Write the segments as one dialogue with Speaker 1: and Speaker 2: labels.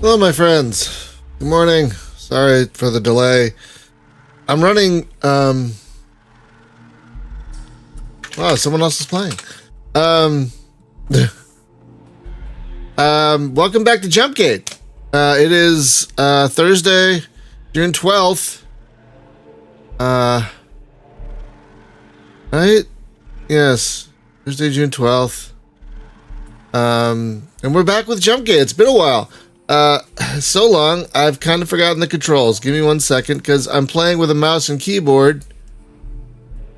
Speaker 1: Hello, my friends. Good morning. Sorry for the delay. I'm running, wow, someone else is playing. Welcome back to Jumpgate. It is, Thursday, June 12th. Right? Yes. Thursday, June 12th. And we're back with Jumpgate. It's been a while. So long, I've kind of forgotten the controls. Give me 1 second, because I'm playing with a mouse and keyboard.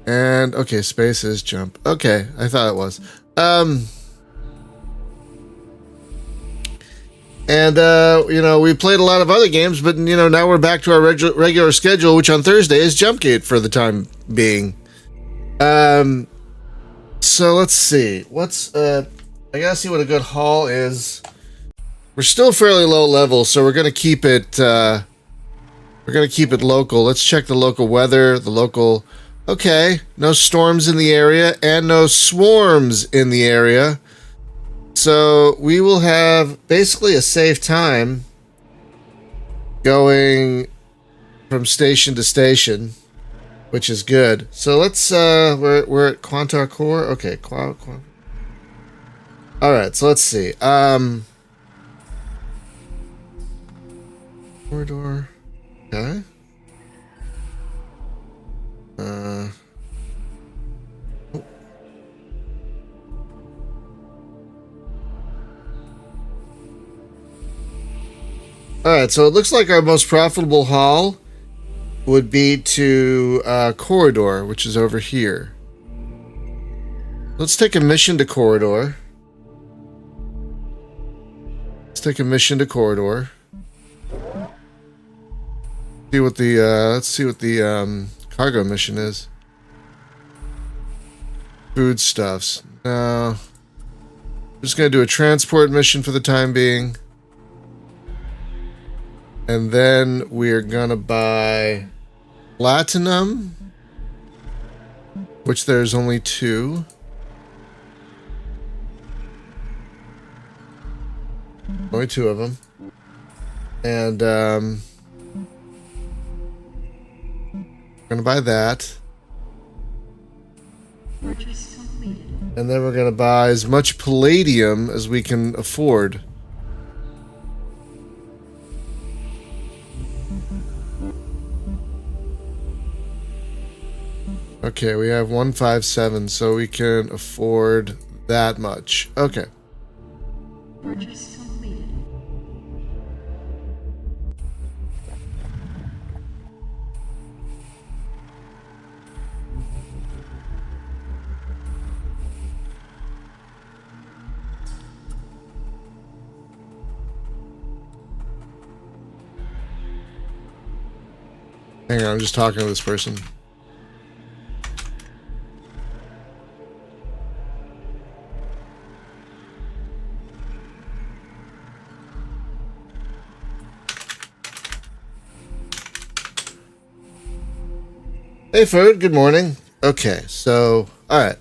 Speaker 1: And, okay, space is jump. Okay, I thought it was. We played a lot of other games, but, now we're back to our regular schedule, which on Thursday is Jumpgate for the time being. So let's see. I gotta see what a good haul is. We're still fairly low level, so we're gonna keep it local. Let's check the local weather, okay, no storms in the area and no swarms in the area. So we will have basically a safe time going from station to station, which is good. So let's we're at Quantar Core. Okay, all right, so let's see. Corridor. Okay. Alright, so it looks like our most profitable haul would be to Corridor, which is over here. Let's take a mission to Corridor. Let's see what the cargo mission is. Foodstuffs. No. I'm just gonna do a transport mission for the time being. And then we're gonna buy platinum, which there's only 2. Only 2 of them. And we're gonna buy that.
Speaker 2: Purchase completed.
Speaker 1: And then we're gonna buy as much palladium as we can afford. Okay, we have 157, so we can afford that much. Okay.
Speaker 2: Purchase completed.
Speaker 1: Hang on, I'm just talking to this person. Hey, Ferd, good morning. Okay, so, alright.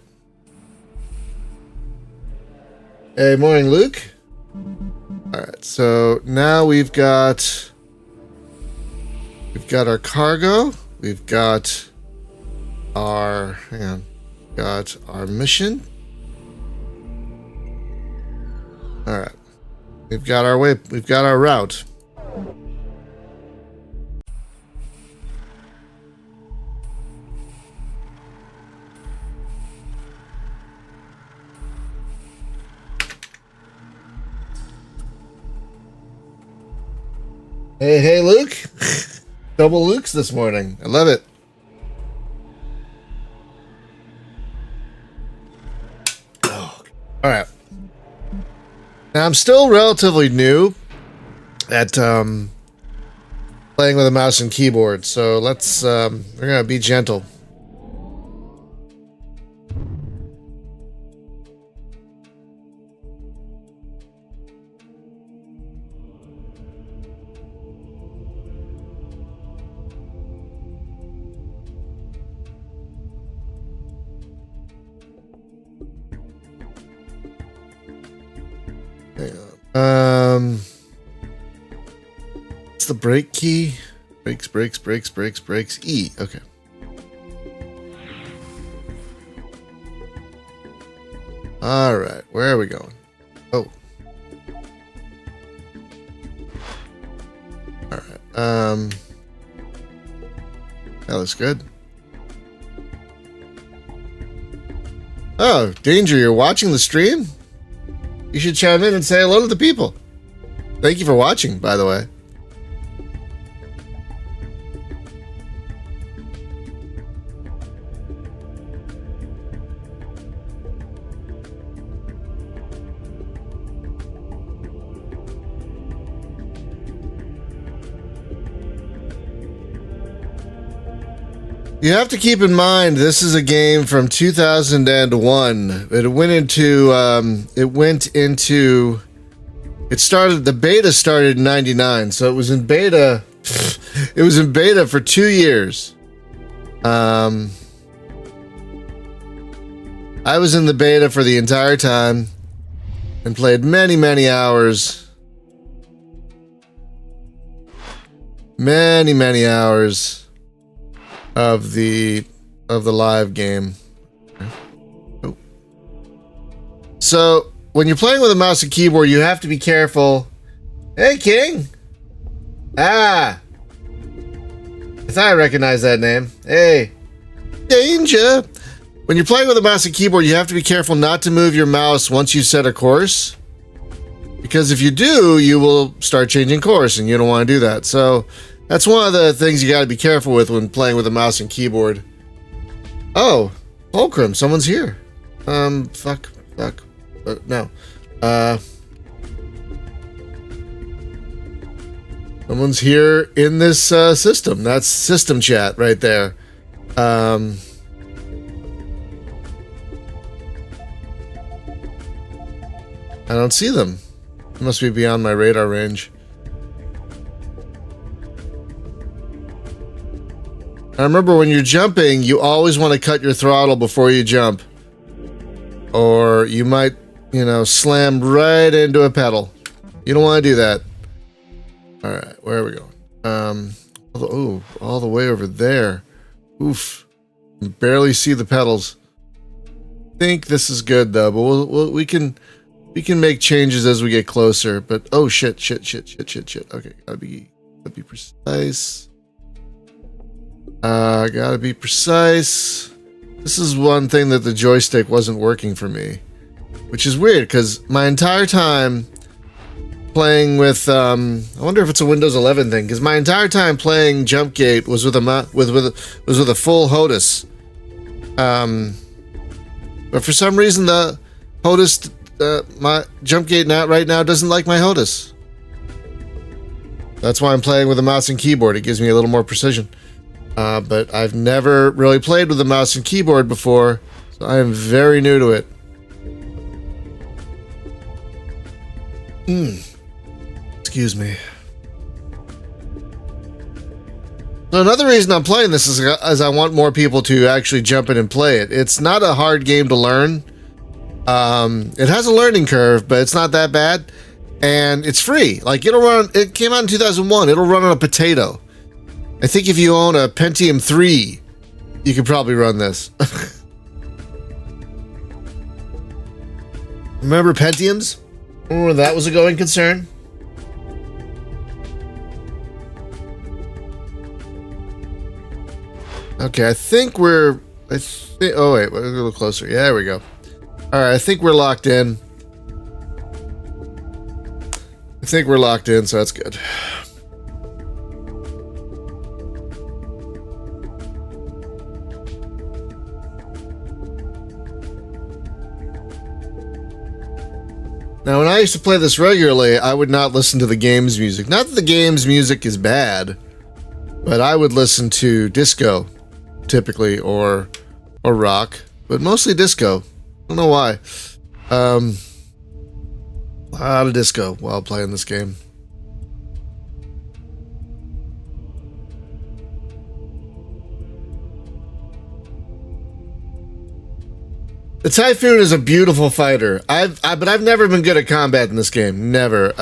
Speaker 1: Hey, morning, Luke. Alright, so now we've got our cargo. We've got our, got our mission. Alright. We've got our route. Hey, Luke. Double Lukes this morning. I love it. Oh, all right. Now, I'm still relatively new at playing with a mouse and keyboard, so let's we're gonna be gentle. Hang on. the brake key? Brakes, brakes, brakes, brakes, brakes. E. Okay. All right. Where are we going? Oh. All right. That looks good. Oh, Danger, you're watching the stream? You should chime in and say hello to the people. Thank you for watching, by the way. You have to keep in mind this is a game from 2001. The beta started in 99, so it was in beta. It was in beta for 2 years. I was in the beta for the entire time and played many hours. Many hours of the live game. Oh. So when you're playing with a mouse and keyboard, you have to be careful. Hey, King. I thought I recognized that name. Hey, Danger. When you're playing with a mouse and keyboard, you have to be careful not to move your mouse once you set a course, because if you do, you will start changing course, and you don't want to do that. So that's one of the things you got to be careful with when playing with a mouse and keyboard. Oh, Fulcrum, someone's here. Fuck. No. Someone's here in this system. That's system chat right there. I don't see them. It must be beyond my radar range. I remember when you're jumping, you always want to cut your throttle before you jump. Or you might, slam right into a pedal. You don't want to do that. Alright, where are we going? All the way over there. Oof. You can barely see the pedals. I think this is good though, but we can make changes as we get closer. But oh shit. Okay, gotta be precise. Gotta be precise. This is one thing that the joystick wasn't working for me, which is weird because my entire time playing with I wonder if it's a Windows 11 thing, because my entire time playing Jumpgate was with a full HOTAS. But for some reason the HOTAS my Jumpgate right now doesn't like my HOTAS. That's why I'm playing with a mouse and keyboard. It gives me a little more precision. But I've never really played with a mouse and keyboard before, so I am very new to it. Excuse me. So another reason I'm playing this is I want more people to actually jump in and play it. It's not a hard game to learn. It has a learning curve, but it's not that bad. And it's free. Like, it came out in 2001. It'll run on a potato. I think if you own a Pentium 3, you could probably run this. Remember Pentiums? Remember when that was a going concern? Okay, I think oh wait, we're a little closer. Yeah, there we go. Alright, I think we're locked in. So that's good. Now, when I used to play this regularly, I would not listen to the game's music. Not that the game's music is bad, but I would listen to disco, typically, or rock, but mostly disco. I don't know why. A lot of disco while playing this game. The Typhoon is a beautiful fighter. But I've never been good at combat in this game. Never.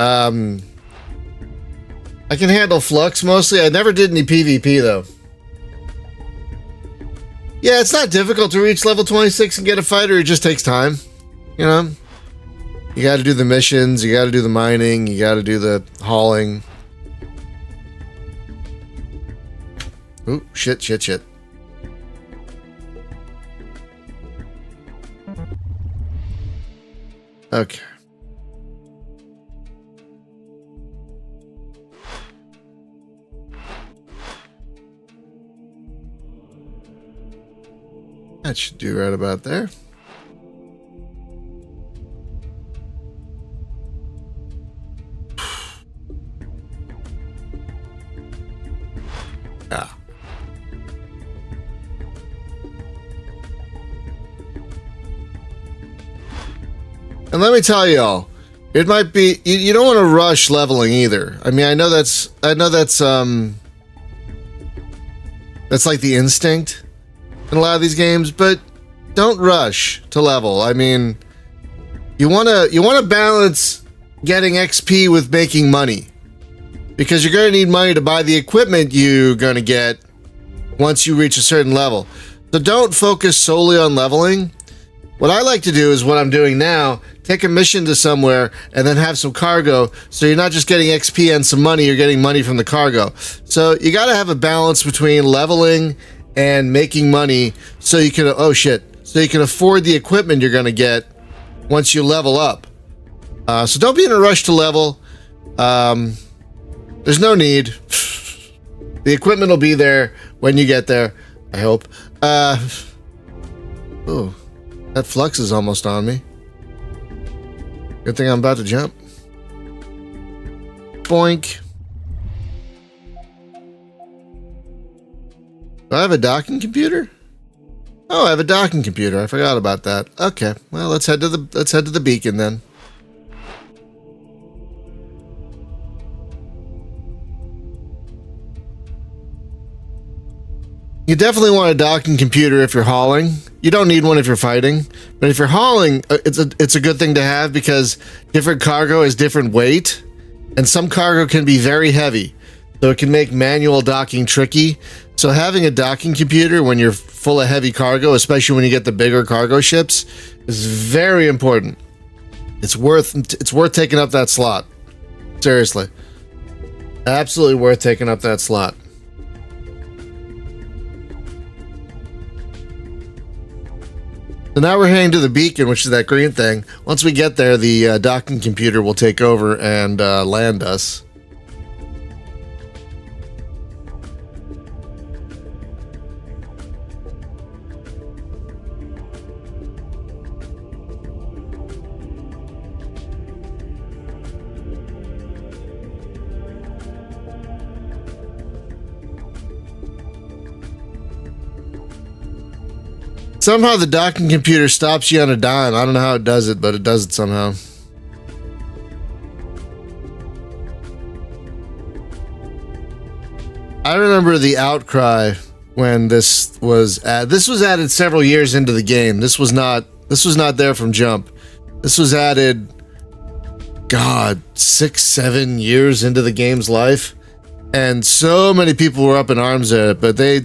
Speaker 1: I can handle flux mostly. I never did any PvP though. Yeah, it's not difficult to reach level 26 and get a fighter. It just takes time. You know? You got to do the missions. You got to do the mining. You got to do the hauling. Ooh, shit. Okay. That should do right about there. Yeah. And let me tell y'all, it might be you don't want to rush leveling either. I mean, I know that's like the instinct in a lot of these games, but don't rush to level. I mean, you want to balance getting XP with making money, because you're going to need money to buy the equipment you're going to get once you reach a certain level. So don't focus solely on leveling. What I like to do is what I'm doing now, take a mission to somewhere and then have some cargo, so you're not just getting XP and some money, you're getting money from the cargo. So you got to have a balance between leveling and making money so you can so you can afford the equipment you're going to get once you level up. So don't be in a rush to level. There's no need. The equipment will be there when you get there, I hope. Oh, that flux is almost on me. Good thing I'm about to jump. Boink. Do I have a docking computer? Oh, I have a docking computer. I forgot about that. Okay, well, let's head to the beacon then. You definitely want a docking computer if you're hauling. You don't need one if you're fighting, but if you're hauling, it's a good thing to have, because different cargo is different weight, and some cargo can be very heavy, so it can make manual docking tricky. So having a docking computer when you're full of heavy cargo, especially when you get the bigger cargo ships, is very important. It's worth taking up that slot. Seriously, absolutely worth taking up that slot. So now we're heading to the beacon, which is that green thing. Once we get there, the docking computer will take over and land us. Somehow the docking computer stops you on a dime. I don't know how it does it, but it does it somehow. I remember the outcry when this was added several years into the game. This was not there from jump. This was added, God, 6-7 years into the game's life, and so many people were up in arms at it. But they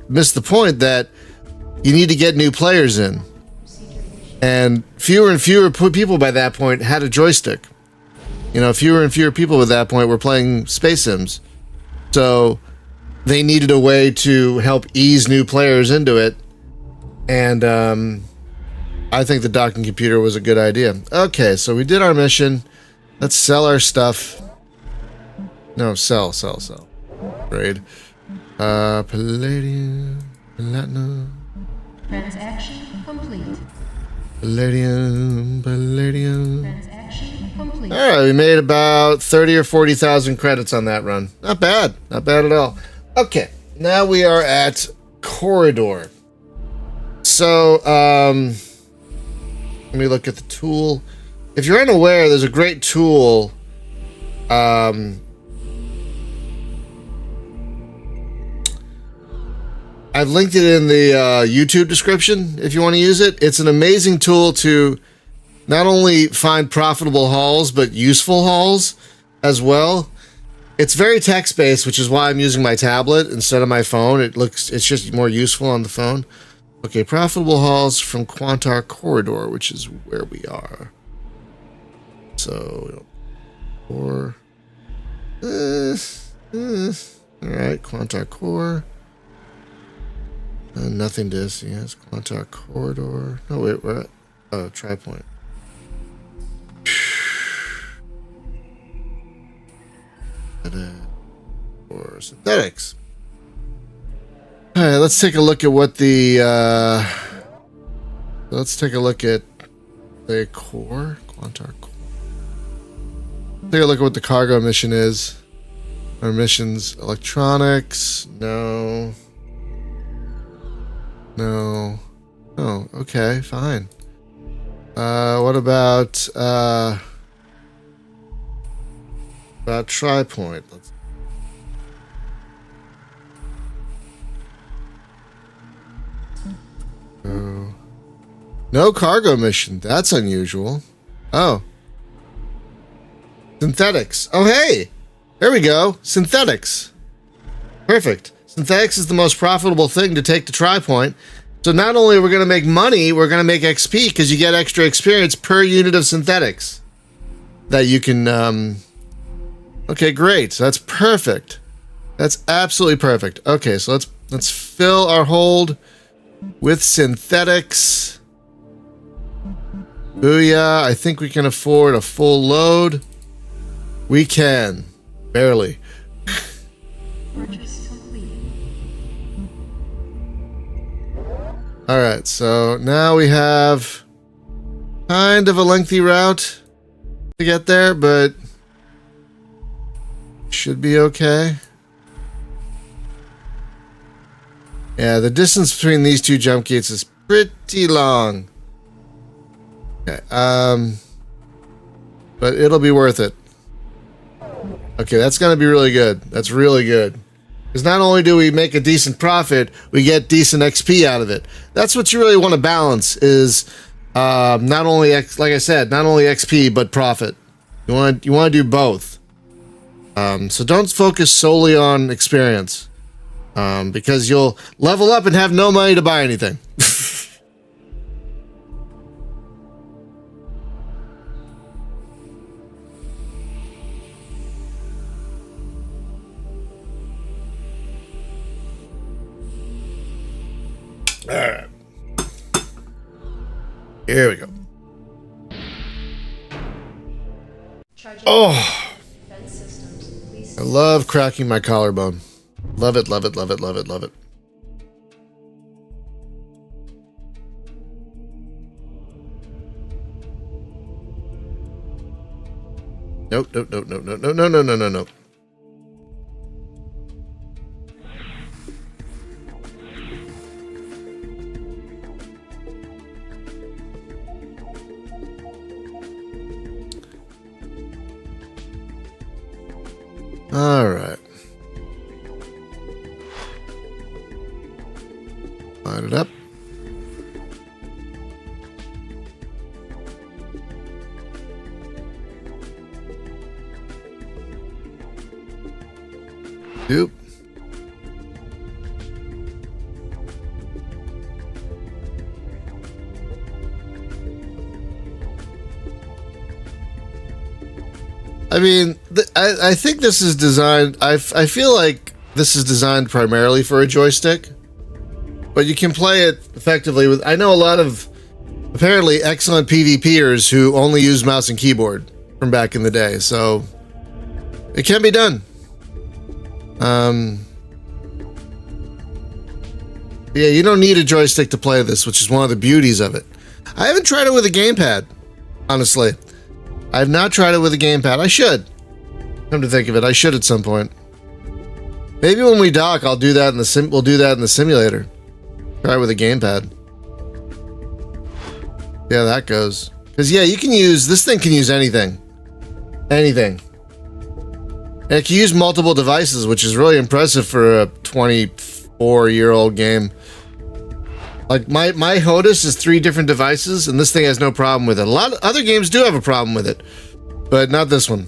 Speaker 1: missed the point that you need to get new players in. And fewer and fewer people by that point had a joystick. You know, fewer and fewer people at that point were playing Space Sims. So they needed a way to help ease new players into it. And I think the docking computer was a good idea. Okay, so we did our mission. Let's sell our stuff. No, sell. Trade. Palladium, platinum.
Speaker 2: Transaction complete.
Speaker 1: Palladium.
Speaker 2: Transaction complete.
Speaker 1: All right, we made about 30 or 40,000 credits on that run. Not bad at all. Okay, now we are at Corridor. So, let me look at the tool. If you're unaware, there's a great tool. I've linked it in the YouTube description if you want to use it. It's an amazing tool to not only find profitable hauls, but useful hauls as well. It's very text-based, which is why I'm using my tablet instead of my phone. It's just more useful on the phone. Okay, profitable hauls from Quantar Corridor, which is where we are. So, or all right, Quantar Core. Nothing to see. Yes, Quantar Corridor. No, wait, we're at Tri-Point. Or synthetics. All right, let's take a look at what the. Let's take a look at the core, Quantar Core. Take a look at what the cargo mission is. Our missions, electronics. No. No. Oh, okay, fine. What about Tri-Point? Let's. Oh. No cargo mission. That's unusual. Oh. Synthetics. Oh, hey! There we go. Synthetics. Perfect. Synthetics is the most profitable thing to take to Tri-Point. So not only are we going to make money, we're going to make XP because you get extra experience per unit of synthetics that you can. Okay, great. So that's perfect. That's absolutely perfect. Okay, so let's fill our hold with synthetics. Booyah! I think we can afford a full load. We can, barely.
Speaker 2: Purchase complete.
Speaker 1: All right, so now we have kind of a lengthy route to get there, but should be okay. Yeah, the distance between these two jump gates is pretty long. Okay, but it'll be worth it. Okay, that's going to be really good. That's really good. Because not only do we make a decent profit, we get decent XP out of it. That's what you really want to balance is not only, like I said, not only XP, but profit. You want to do both. So don't focus solely on experience. Because you'll level up and have no money to buy anything. All right. Here we go. Oh, I love cracking my collarbone. Love it, love it, love it, love it, love it. Nope, nope, nope, nope, nope, no, no, no, no, no, no. All right. Line it up. Yep. I mean, I think this is designed. I feel like this is designed primarily for a joystick, but you can play it effectively with. I know a lot of apparently excellent PvPers who only use mouse and keyboard from back in the day, so it can be done. Yeah, you don't need a joystick to play this, which is one of the beauties of it. I haven't tried it with a gamepad, honestly. I've not tried it with a gamepad. I should. Come to think of it, I should at some point. Maybe when we dock, I'll do that in the we'll do that in the simulator. Try it with a gamepad. Yeah, that goes. Because yeah, you can use this thing. Can use anything. Anything. And it can use multiple devices, which is really impressive for a 24-year-old game. Like my HOTAS is 3 different devices, and this thing has no problem with it. A lot of other games do have a problem with it, but not this one.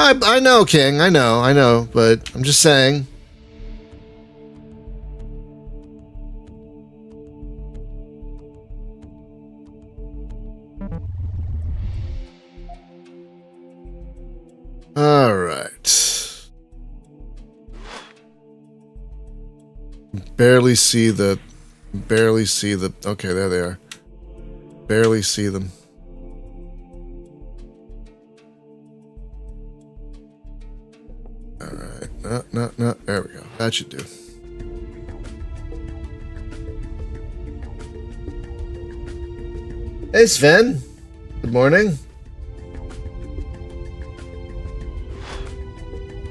Speaker 1: I know, King. I know, but I'm just saying. All right. Barely see the. Okay, there they are. Barely see them. All right. No. There we go. That should do. Hey, Sven. Good morning.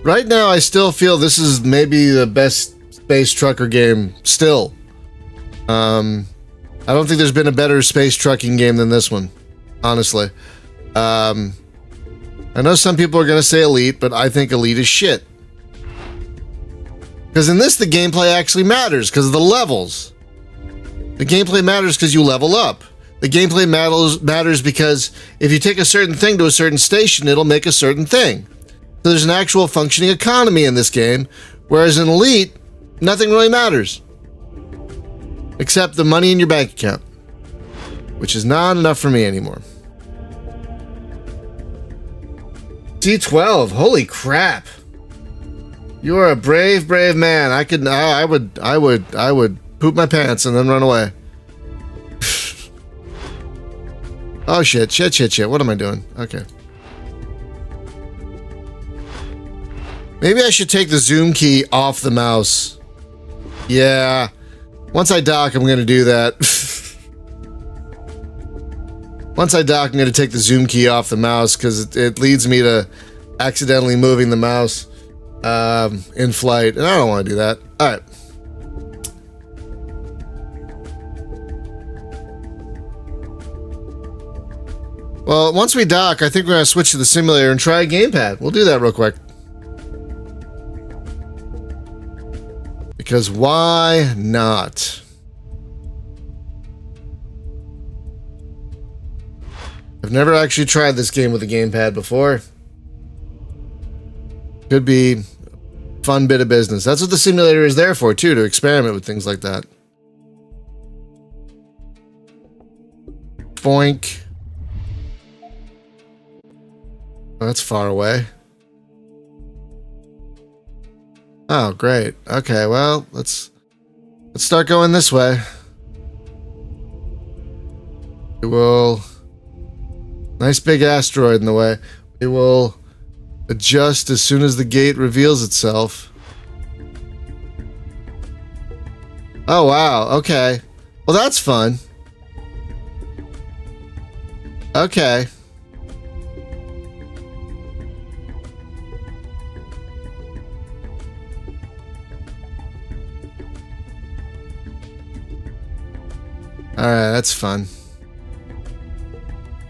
Speaker 1: Right now, I still feel this is maybe the best space trucker game still. I don't think there's been a better space trucking game than this one, honestly. I know some people are going to say Elite, but I think Elite is shit. Because in this, the gameplay actually matters because of the levels. The gameplay matters because you level up. The gameplay matters because if you take a certain thing to a certain station, it'll make a certain thing. So there's an actual functioning economy in this game, whereas in Elite, nothing really matters. Except the money in your bank account, which is not enough for me anymore. C12, holy crap. You are a brave man. I would poop my pants and then run away. Oh shit. What am I doing? Okay. Maybe I should take the zoom key off the mouse. Yeah. Once I dock, I'm going to do that. Once I dock, I'm going to take the zoom key off the mouse because it leads me to accidentally moving the mouse in flight. And I don't want to do that. All right. Well, once we dock, I think we're going to switch to the simulator and try a gamepad. We'll do that real quick. Because why not? I've never actually tried this game with a gamepad before. Could be a fun bit of business. That's what the simulator is there for, too, to experiment with things like that. Boink. Oh, that's far away. Oh, great. Okay, well, let's start going this way. We will... Nice big asteroid in the way. We will adjust as soon as the gate reveals itself. Oh, wow. Okay. Well, that's fun. Okay. Alright, that's fun.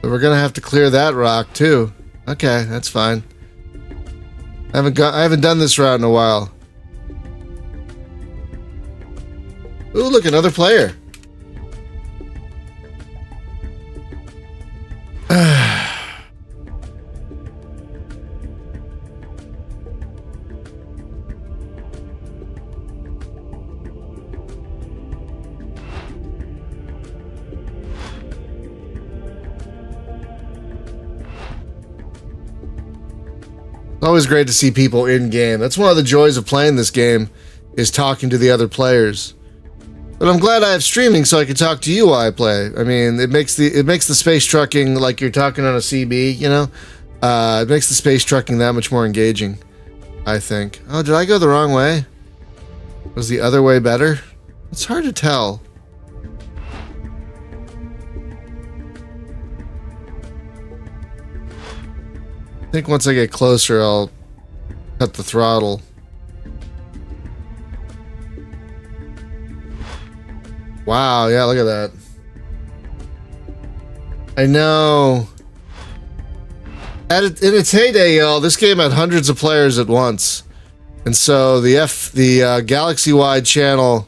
Speaker 1: But we're gonna have to clear that rock too. Okay, that's fine. I haven't done this route in a while. Ooh, look, another player. It's always great to see people in game. That's one of the joys of playing this game, is talking to the other players. But I'm glad I have streaming so I can talk to you while I play. I mean, it makes the space trucking like you're talking on a CB, you know? It makes the space trucking that much more engaging, I think. Oh, did I go the wrong way? Was the other way better? It's hard to tell. I think once I get closer, I'll cut the throttle. Wow, yeah, look at that. I know. In its heyday, y'all, this game had hundreds of players at once. And so the galaxy-wide channel,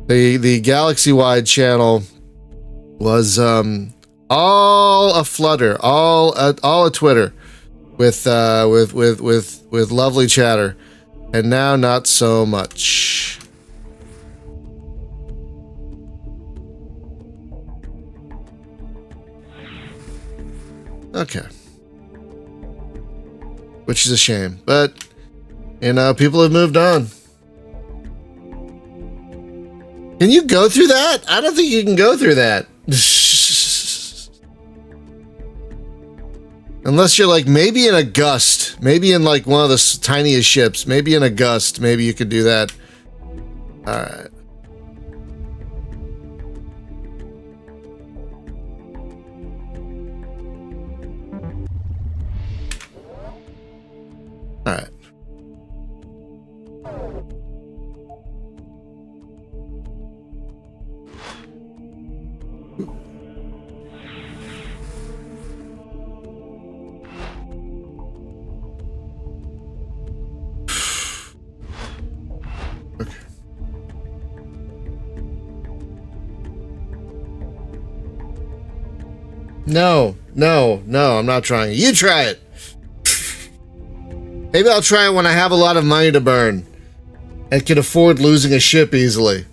Speaker 1: the galaxy-wide channel was all a flutter, all a Twitter. with lovely chatter, and now not so much. Okay. Which is a shame, but you know, people have moved on. Can you go through that? I don't think you can go through that. Unless you're like maybe in a gust, maybe in like one of the tiniest ships, maybe in a gust, maybe you could do that. All right. All right. Okay. No, I'm not trying. You try it. Maybe I'll try it when I have a lot of money to burn and can afford losing a ship easily.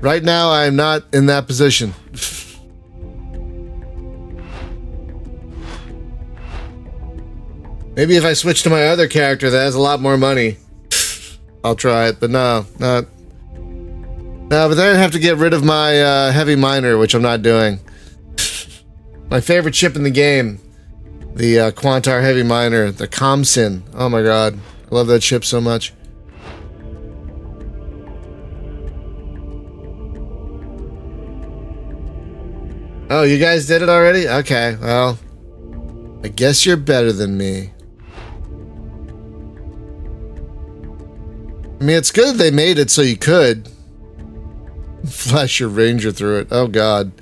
Speaker 1: Right now, I am not in that position. Maybe if I switch to my other character that has a lot more money, I'll try it. But no, not. No, but then I'd have to get rid of my heavy miner, which I'm not doing. My favorite ship in the game. The Quantar Heavy Miner, the Comsin. Oh my god. I love that ship so much. Oh, you guys did it already? Okay, well. I guess you're better than me. I mean, it's good they made it so you could. Flash your Ranger through it. Oh god.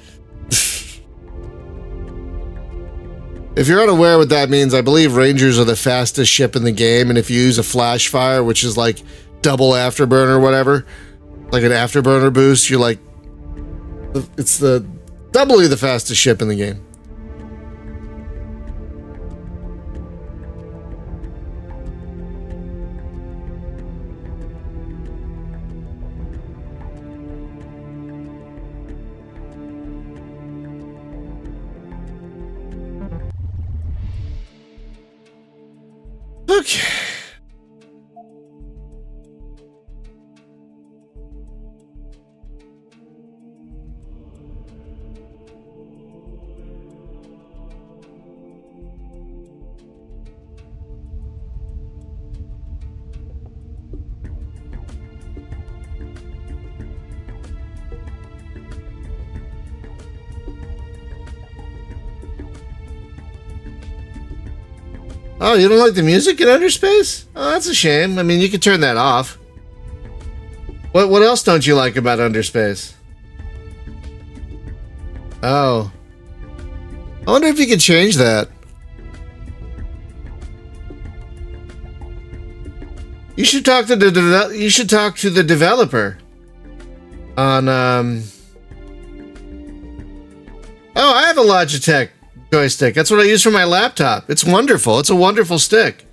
Speaker 1: If you're unaware what that means, I believe Rangers are the fastest ship in the game, and if you use a flash fire, which is like double afterburner or whatever, like an afterburner boost, you're like, it's the doubly the fastest ship in the game. Okay. Oh, you don't like the music in Underspace? Oh, that's a shame. I mean, you could turn that off. What else don't you like about Underspace? Oh. I wonder if you could change that. You should talk to the developer on Oh, I have a Logitech joystick. That's what I use for my laptop. It's wonderful. It's a wonderful stick.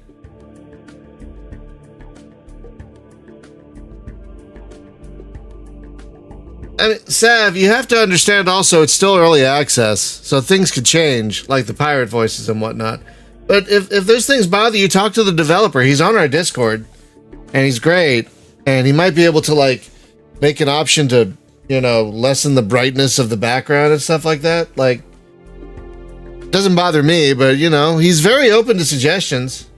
Speaker 1: I mean, Sav, you have to understand also it's still early access, so things could change, like the pirate voices and whatnot. But if those things bother you, talk to the developer. He's on our Discord, and he's great, and he might be able to, like, make an option to, you know, lessen the brightness of the background and stuff like that. Like, doesn't bother me, but, you know, he's very open to suggestions.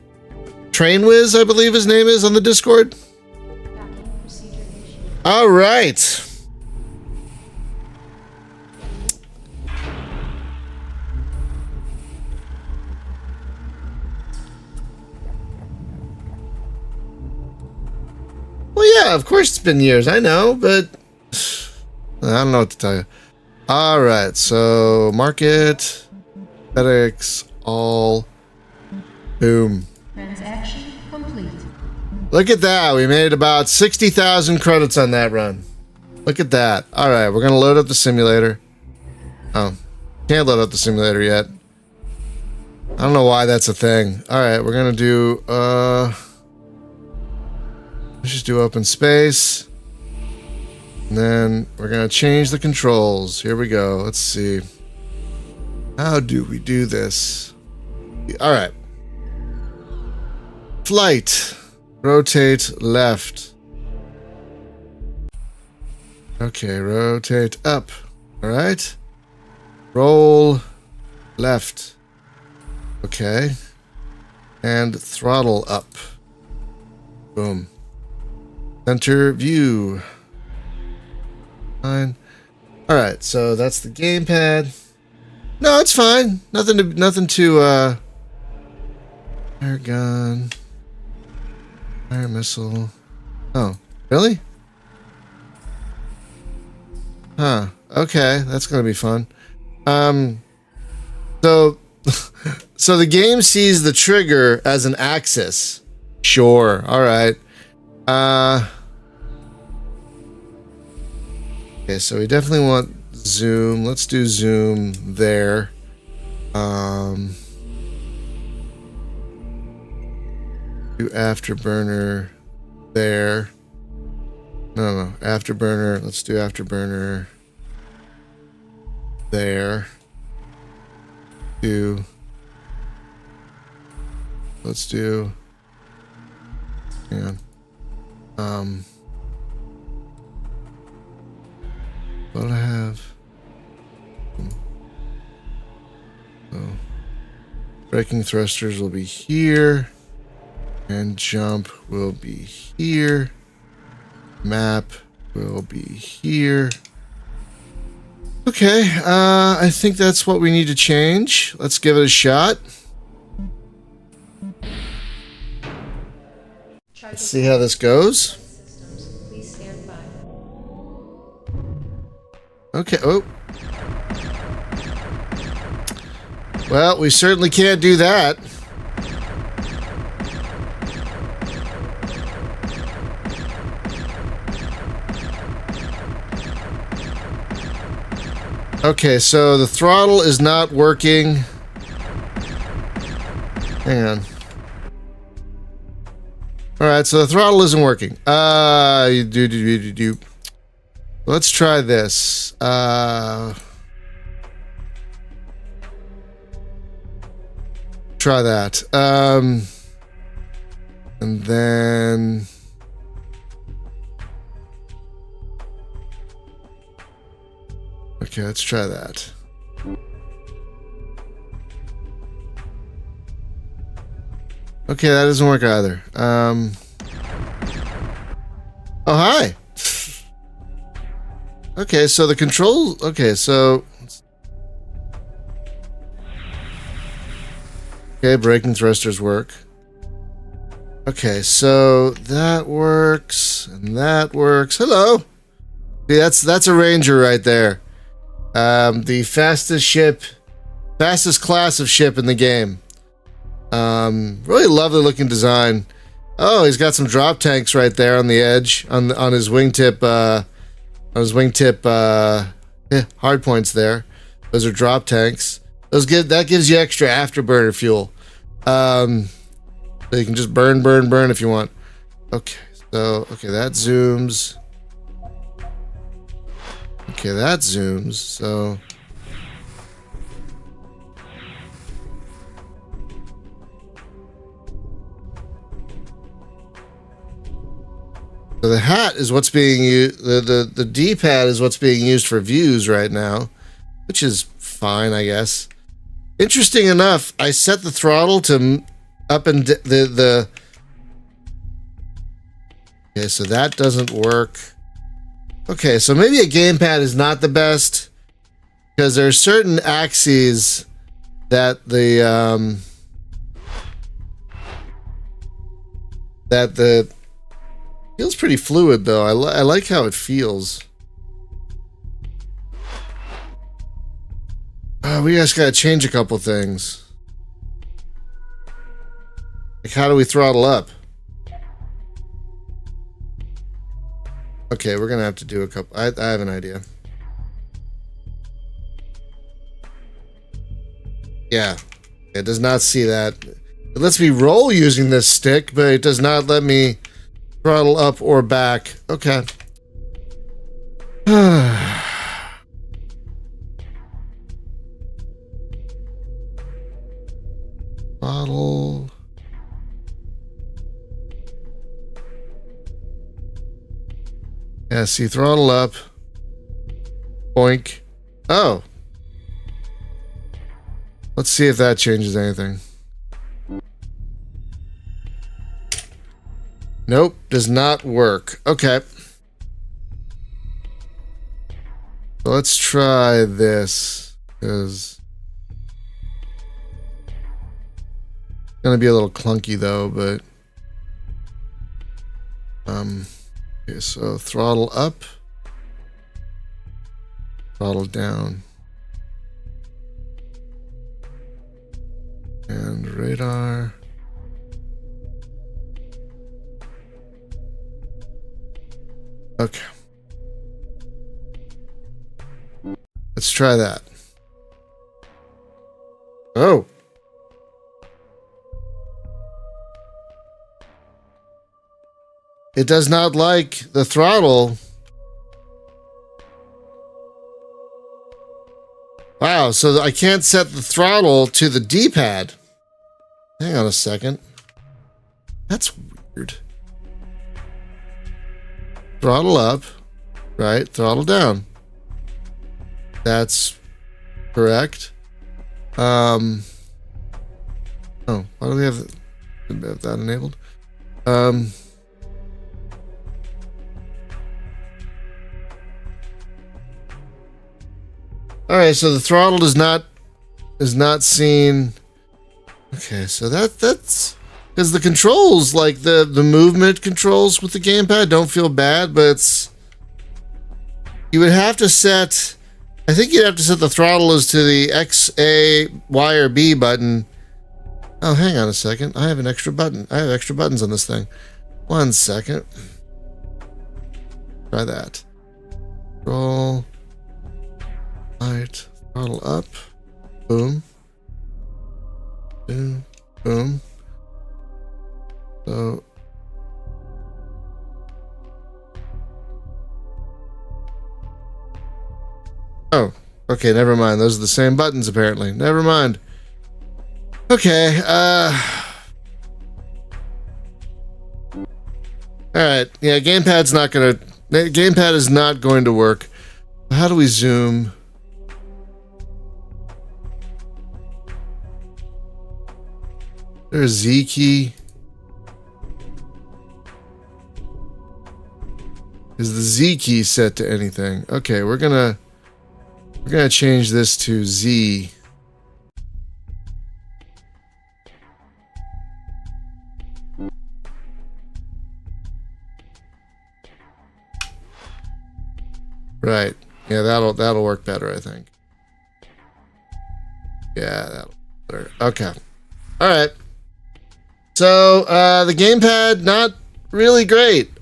Speaker 1: Trainwiz, I believe his name is on the Discord. All right. Well, yeah, of course it's been years, I know, but I don't know what to tell you. All right, so market, FedEx, all, boom.
Speaker 2: Transaction complete.
Speaker 1: Look at that. We made about 60,000 credits on that run. Look at that. All right, we're going to load up the simulator. Oh, can't load up the simulator yet. don't know why that's a thing. All right, we're gonna do. Let's just do open space. And then we're gonna change the controls. Here we go. Let's see. How do we do this? All right. Flight. Rotate left. Okay, rotate up. All right. Roll left. Okay. And throttle up. Boom. Center view. Fine. All right, so that's the gamepad. No, it's fine. Nothing to air gun. Fire missile. Oh, really? Huh. Okay, that's gonna be fun. So so the game sees the trigger as an axis. Sure. All right. Okay, so we definitely want zoom. Let's do zoom there. Do afterburner there. No, afterburner. Let's do afterburner there. Let's do. Hang on. What do I have? So, braking thrusters will be here, and jump will be here. Map will be here. Okay, I think that's what we need to change. Let's give it a shot. Let's see how this goes.
Speaker 2: Please stand by.
Speaker 1: Okay, oh. Well, we certainly can't do that. Okay, so the throttle is not working. Hang on. Alright, so the throttle isn't working. Let's try this. Try that. And then... Okay, let's try that. Okay, that doesn't work either. Oh, hi. Okay, so the control... Okay, so... Okay, braking thrusters work. Okay, so that works, and that works. Hello! See, that's a Ranger right there. The fastest class of ship in the game. Really lovely looking design. Oh, he's got some drop tanks right there on the edge, on his wingtip, hard points there. Those are drop tanks. That gives you extra afterburner fuel. So you can just burn if you want. Okay, so that zooms. Okay, that zooms. So the hat is what's being used. The D-pad is what's being used for views right now, which is fine, I guess. Interesting enough, I set the throttle to up and the. Okay, so that doesn't work. Okay, so maybe a gamepad is not the best because there are certain axes that the feels pretty fluid though. I like how it feels. We just gotta change a couple things. Like, how do we throttle up? Okay, we're gonna have to do a couple. I have an idea. Yeah. It does not see that. It lets me roll using this stick, but it does not let me throttle up or back. Okay. Throttle. Yeah, see, throttle up. Boink. Oh. Let's see if that changes anything. Nope, does not work. Okay. So let's try this, because it's gonna be a little clunky though, but okay, so throttle up, throttle down, and radar. Okay. Let's try that. Oh. It does not like the throttle. Wow, so I can't set the throttle to the D-pad. Hang on a second. That's weird. Throttle up, right? Throttle down. That's correct. Oh, why do we have that enabled? All right, so the throttle is not seen. Okay, so that's because the controls, like the movement controls with the gamepad, don't feel bad, but it's, you would have to set. I think you'd have to set the throttle as to the X, A, Y, or B button. Oh, hang on a second. I have an extra button. I have extra buttons on this thing. 1 second. Try that. Roll. Light. Throttle up. Boom. Boom. Boom. So. Oh, okay, never mind. Those are the same buttons, apparently. Never mind. Okay, alright, yeah, gamepad is not going to work. How do we zoom? There's a Z key. Is the Z key set to anything? Okay, we're gonna change this to Z. Right. Yeah, that'll work better, I think. Yeah, that'll work better. Okay. All right. So the gamepad, not really great,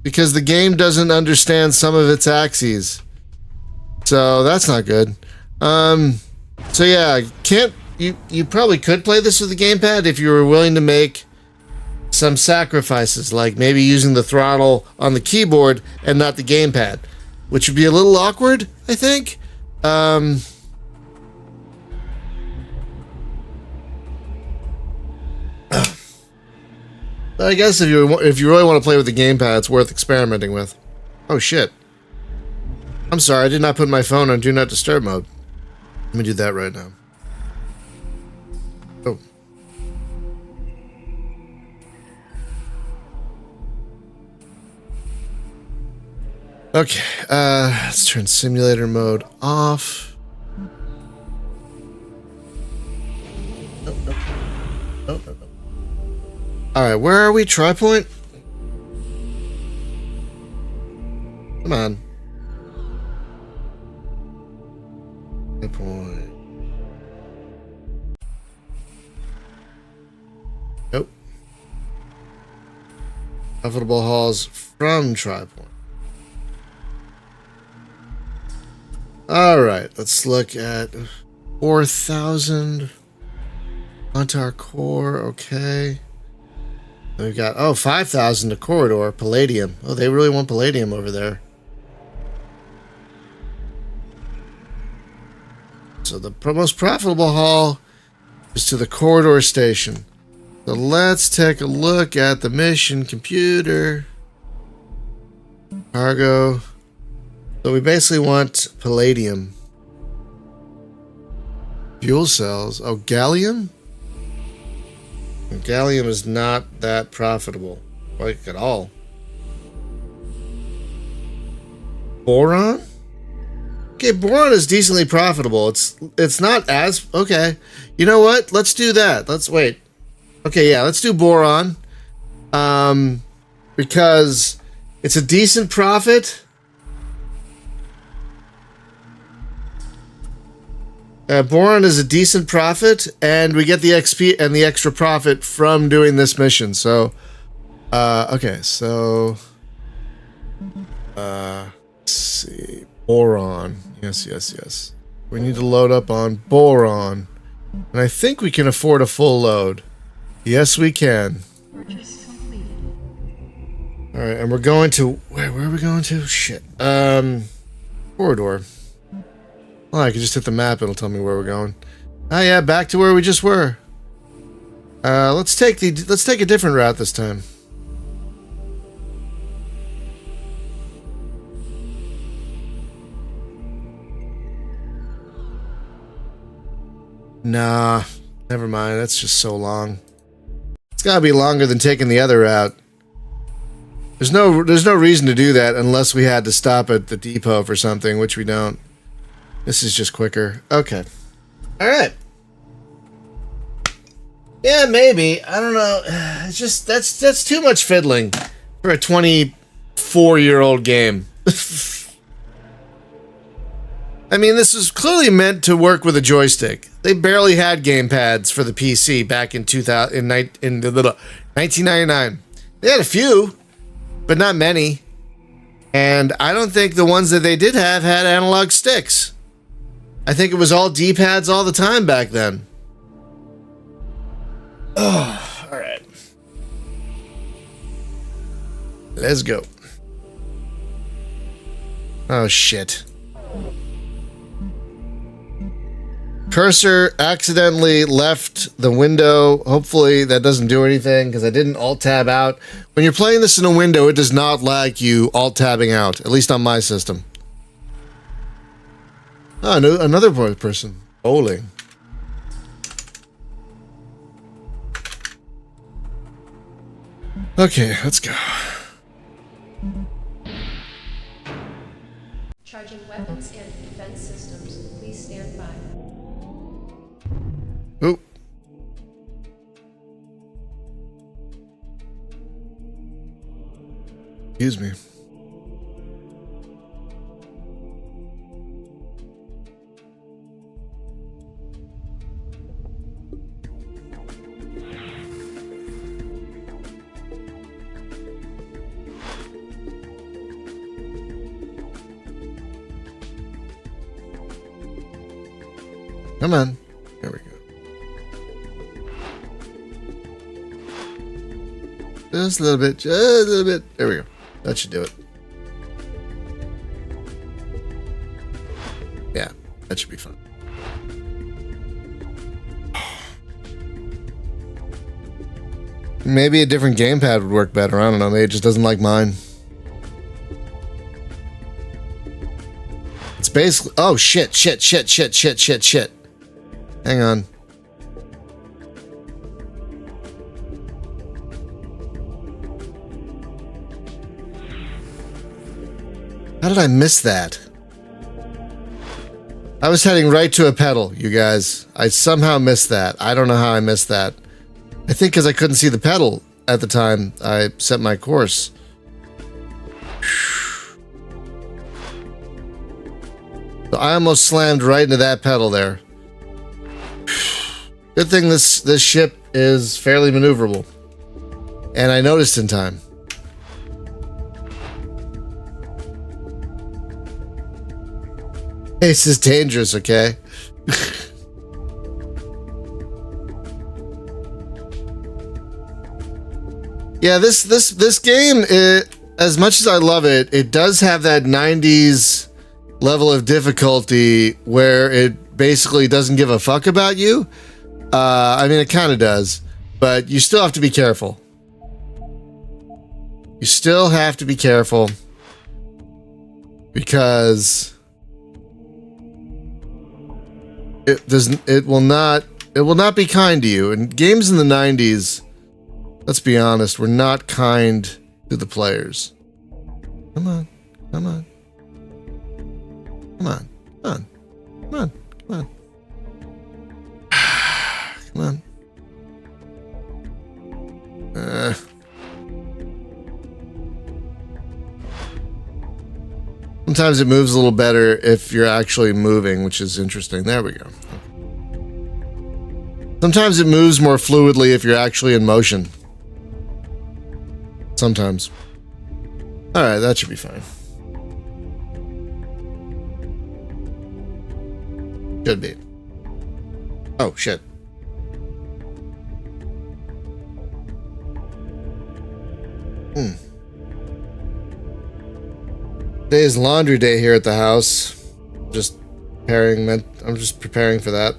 Speaker 1: because the game doesn't understand some of its axes. So that's not good. So yeah, you probably could play this with the gamepad if you were willing to make some sacrifices, like maybe using the throttle on the keyboard and not the gamepad, which would be a little awkward, I think. I guess if you really want to play with the gamepad, it's worth experimenting with. Oh shit. I'm sorry, I did not put my phone on Do Not Disturb mode. Let me do that right now. Oh. Okay, let's turn simulator mode off. Nope, nope. Nope, nope, nope. Alright, where are we? Tri-point? Come on. Tri-point. Nope. Profitable hauls from Tri-point. Alright, let's look at 4,000. Onto our core, okay. We've got, oh, 5,000 to corridor, palladium. Oh, they really want palladium over there. So the most profitable haul is to the corridor station. So let's take a look at the mission computer. Cargo. So we basically want palladium. Fuel cells. Oh, gallium? Gallium is not that profitable, like at all. Boron? Okay, boron is decently profitable. It's not as okay. You know what? Let's do that. Let's wait. Okay, yeah, let's do boron. Because it's a decent profit. Boron is a decent profit, and we get the XP and the extra profit from doing this mission. So, okay, so, let's see, boron. Yes. We need to load up on boron, and I think we can afford a full load. Yes, we can.
Speaker 2: Purchase completed.
Speaker 1: All right, and we're going to where are we going to? Shit. Corridor. Oh, I can just hit the map. It'll tell me where we're going. Oh yeah, back to where we just were. Let's take a different route this time. Nah, never mind. That's just so long. It's gotta be longer than taking the other route. There's no reason to do that unless we had to stop at the depot for something, which we don't. This is just quicker. Okay. All right. Yeah, maybe. I don't know. It's just that's too much fiddling for a 24-year-old game. I mean, this was clearly meant to work with a joystick. They barely had gamepads for the PC back in 1999. They had a few, but not many. And I don't think the ones that they did have had analog sticks. I think it was all D-pads all the time back then. Oh, all right. Let's go. Oh, shit. Cursor accidentally left the window. Hopefully that doesn't do anything because I didn't alt-tab out. When you're playing this in a window, it does not like you alt-tabbing out, at least on my system. Oh, no, another person. Bowling. Okay, let's go.
Speaker 2: Charging weapons and defense systems. Please stand by.
Speaker 1: Oop. Excuse me. Come on. There we go. Just a little bit. Just a little bit. There we go. That should do it. Yeah, that should be fun. Maybe a different gamepad would work better. I don't know. Maybe it just doesn't like mine. It's basically... Oh, shit. Hang on. How did I miss that? I was heading right to a pedal, you guys. I somehow missed that. I don't know how I missed that. I think because I couldn't see the pedal at the time I set my course. So I almost slammed right into that pedal there. Good thing this ship is fairly maneuverable. And I noticed in time. This is dangerous, okay? Yeah, this game, as much as I love it, it does have that 90s level of difficulty where it basically doesn't give a fuck about you. I mean, it kind of does, but you still have to be careful. You still have to be careful because it will not be kind to you. And games in the 90s, let's be honest, were not kind to the players. Come on. Come on. Come on. Come on. Come on. Come on. Come on. Sometimes it moves a little better if you're actually moving, which is interesting. There we go. Sometimes it moves more fluidly if you're actually in motion. Sometimes. Alright, that should be fine. Should be. Oh, shit. Today is laundry day here at the house. I'm just preparing for that.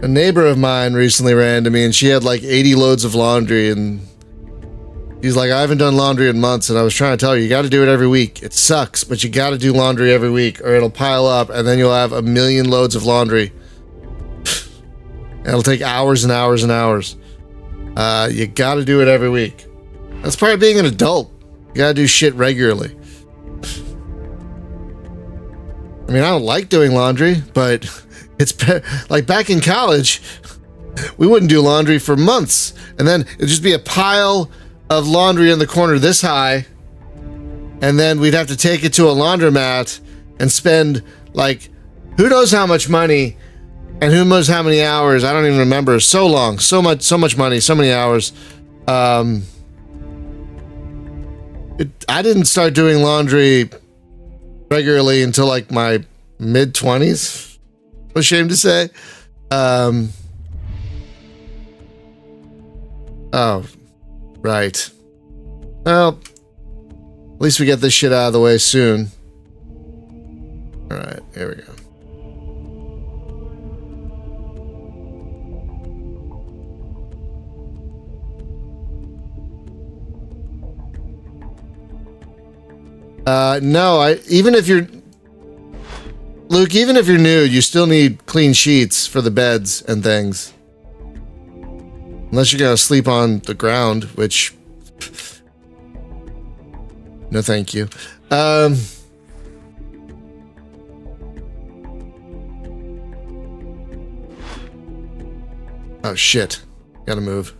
Speaker 1: A neighbor of mine recently ran to me and she had like 80 loads of laundry and he's like, I haven't done laundry in months, and I was trying to tell her, you got to do it every week. It sucks, but you got to do laundry every week or it'll pile up and then you'll have a million loads of laundry. It'll take hours and hours and hours. You got to do it every week. That's part of being an adult. You gotta do shit regularly. I mean, I don't like doing laundry, but it's like back in college, we wouldn't do laundry for months. And then it'd just be a pile of laundry in the corner this high. And then we'd have to take it to a laundromat and spend like, who knows how much money and who knows how many hours. I don't even remember. So long, so much money, so many hours. I didn't start doing laundry regularly until like my mid-20s. I'm ashamed to say. Oh, right. Well, at least we get this shit out of the way soon. All right, here we go. No, even if you're Luke, even if you're nude, you still need clean sheets for the beds and things. Unless you're gonna sleep on the ground, which no thank you. Oh shit. Gotta move.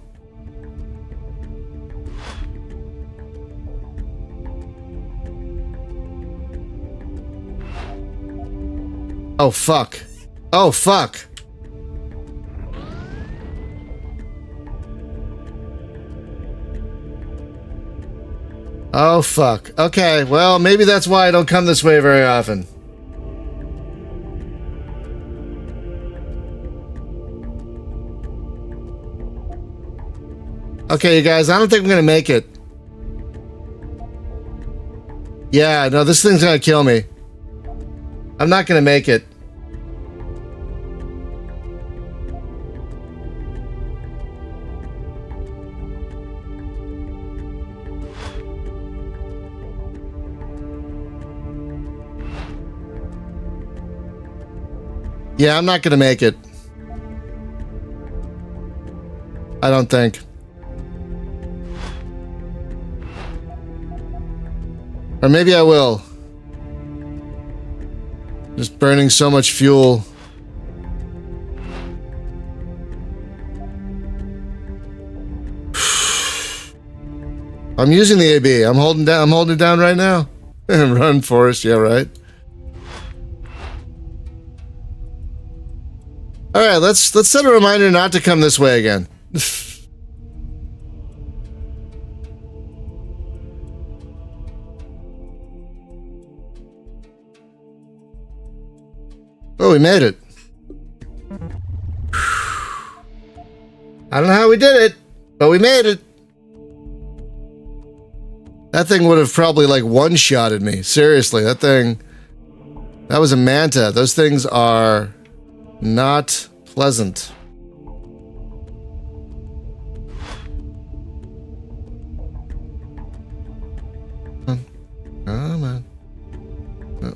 Speaker 1: Oh, fuck. Oh, fuck. Oh, fuck. Okay, well, maybe that's why I don't come this way very often. Okay, you guys, I don't think I'm gonna make it. Yeah, no, this thing's gonna kill me. I'm not gonna make it. Yeah, I'm not gonna make it. I don't think. Or maybe I will. Just burning so much fuel. I'm using the AB. I'm holding it down right now. Run, Forrest. Yeah, right. All right, let's set a reminder not to come this way again. Oh, we made it. I don't know how we did it, but we made it. That thing would have probably like one-shotted me. Seriously, that was a manta. Those things are not pleasant. Come on. Oh.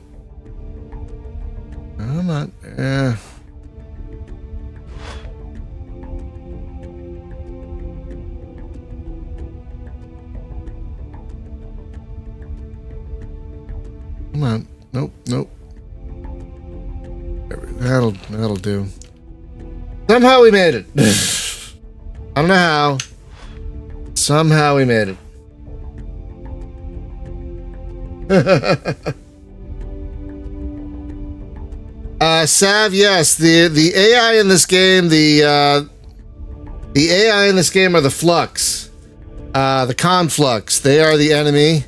Speaker 1: Come on. Yeah. Come on. Nope. That'll do. Somehow we made it. I don't know how. Somehow we made it. Sav, yes, the AI in this game, the AI in this game are the Flux, the Conflux. They are the enemy,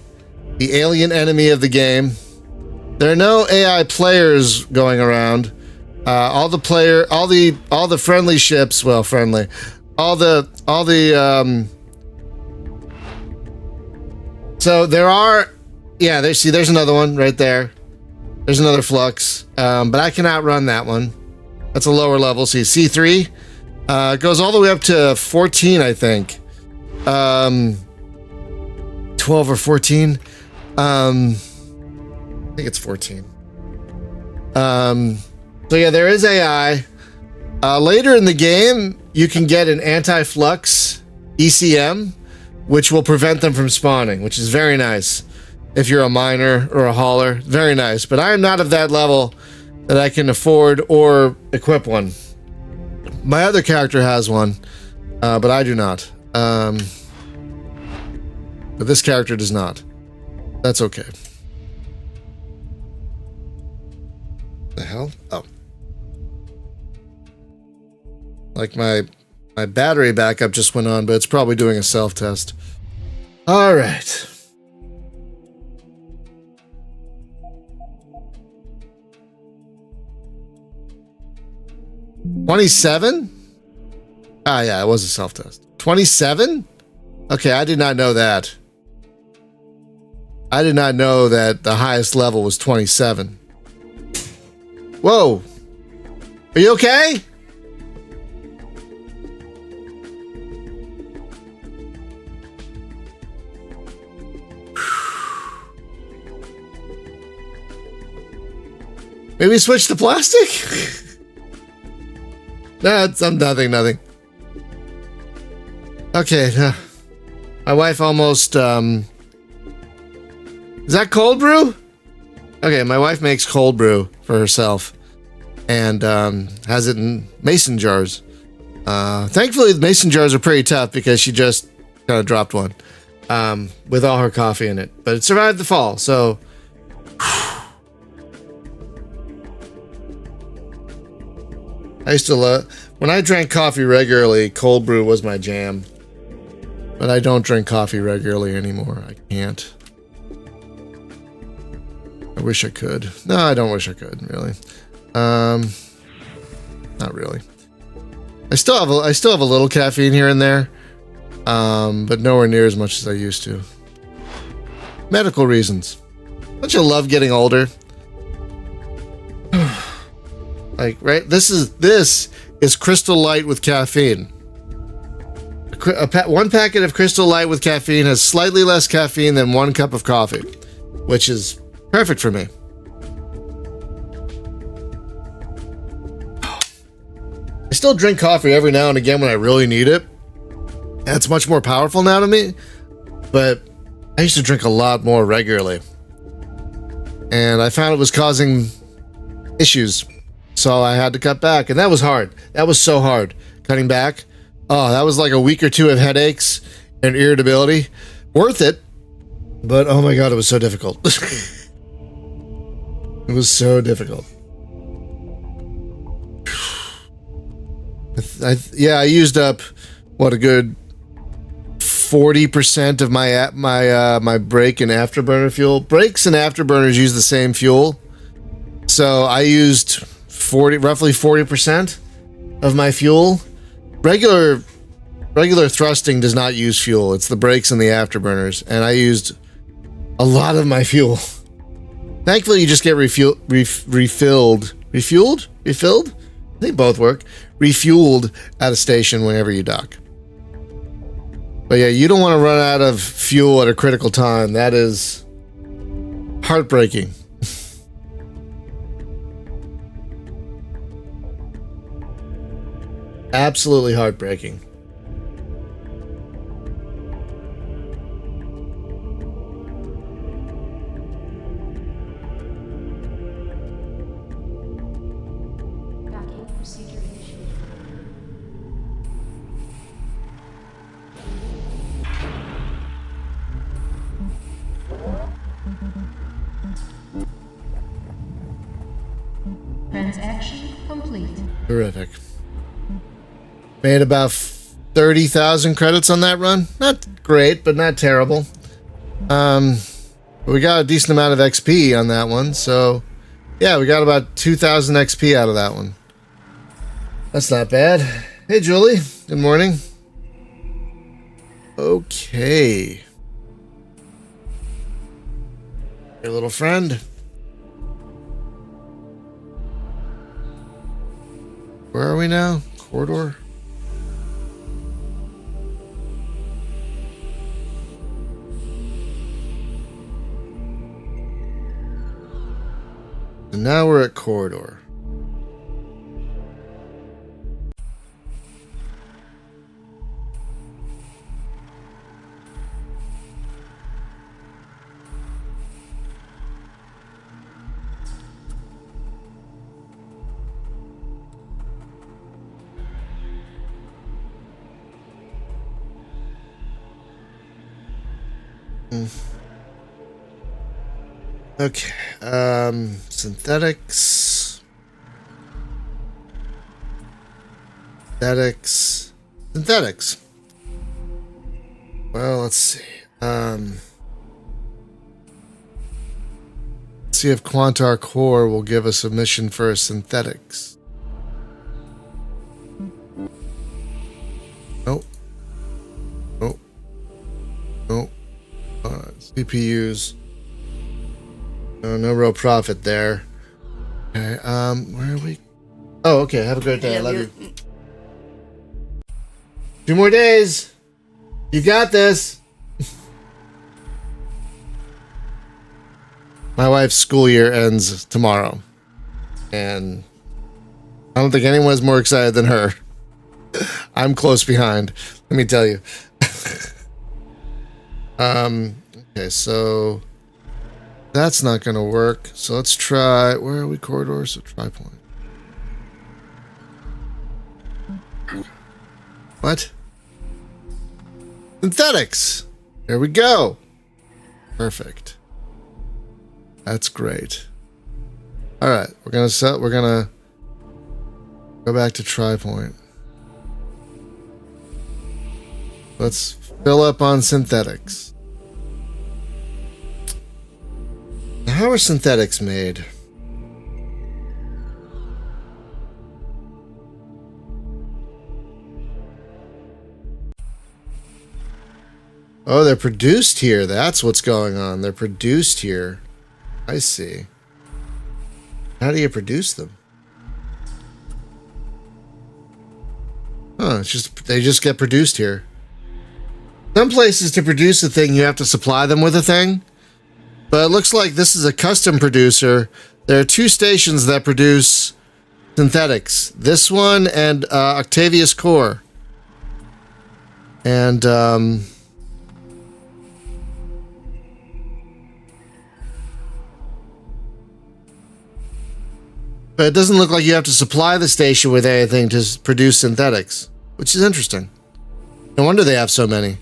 Speaker 1: the alien enemy of the game. There are no AI players going around. All the friendly ships, well, friendly, so there are. Yeah, there's another one right there. There's another Flux, but I can outrun that one. That's a lower level. See, C3 goes all the way up to 14, I think. 12 or 14. I think it's 14. So yeah, there is AI. Later in the game, you can get an anti-flux ECM, which will prevent them from spawning, which is very nice. If you're a miner or a hauler, very nice. But I am not of that level that I can afford or equip one. My other character has one, but I do not. But this character does not. That's okay. The hell? Oh. Like my battery backup just went on, but it's probably doing a self-test. All right. $27? Ah, yeah, it was a self-test. 27? Okay, I did not know that. I did not know that the highest level was 27. Whoa. Are you okay? Maybe switch to plastic? Nah, it's nothing. Okay, my wife almost, is that cold brew? Okay, my wife makes cold brew for herself and has it in mason jars. Thankfully, the mason jars are pretty tough because she just kind of dropped one with all her coffee in it. But it survived the fall, so... I used to love... When I drank coffee regularly, cold brew was my jam. But I don't drink coffee regularly anymore. I can't. I wish I could. No, I don't wish I could, really. Not really. I still have a little caffeine here and there. But nowhere near as much as I used to. Medical reasons. Don't you love getting older? Like, right? This is Crystal Light with caffeine. One packet of Crystal Light with caffeine has slightly less caffeine than 1 cup of coffee, which is perfect for me. I still drink coffee every now and again when I really need it. And it's much more powerful now to me, but I used to drink a lot more regularly. And I found it was causing issues. So I had to cut back, and that was hard. That was so hard, cutting back. Oh, that was like a week or two of headaches and irritability. Worth it, but oh my god, it was so difficult. It was so difficult. I used up what, a good 40% of my brake and afterburner fuel. Brakes and afterburners use the same fuel, so I used roughly 40% of my fuel. Regular Regular thrusting does not use fuel. It's the brakes and the afterburners, and I used a lot of my fuel. Thankfully, you just get refilled. Refueled? Refilled? I think both work. Refueled at a station whenever you dock. But yeah, you don't want to run out of fuel at a critical time. That is heartbreaking. Absolutely heartbreaking.
Speaker 2: Tracking procedure initiated.
Speaker 3: Transaction complete.
Speaker 1: Terrific. Made about 30,000 credits on that run. Not great, but not terrible. We got a decent amount of XP on that one, so yeah, we got about 2,000 XP out of that one. That's not bad. Hey, Julie. Good morning. Okay. Your little friend. Where are we now? Corridor? And now we're at corridor. Okay, synthetics. Synthetics. Well, let's see. Let's see if Quantar Core will give us a mission for synthetics. Nope. Nope. Nope. CPUs. No real profit there. Okay, where are we? Oh, okay. Have a great day. I love you. 2 more days. You got this. My wife's school year ends tomorrow. And I don't think anyone is more excited than her. I'm close behind, let me tell you. Okay, so that's not going to work. So let's try, where are we, corridor? So try point. What? Synthetics. There we go. Perfect. That's great. All right, we're gonna go back to try point. Let's fill up on synthetics. How are synthetics made? Oh, they're produced here. That's what's going on. They're produced here. I see. How do you produce them? Huh, it's just they just get produced here. Some places to produce a thing you have to supply them with a thing. But it looks like this is a custom producer. There are 2 stations that produce synthetics. This one and Octavius Core. And but it doesn't look like you have to supply the station with anything to produce synthetics, which is interesting. No wonder they have so many.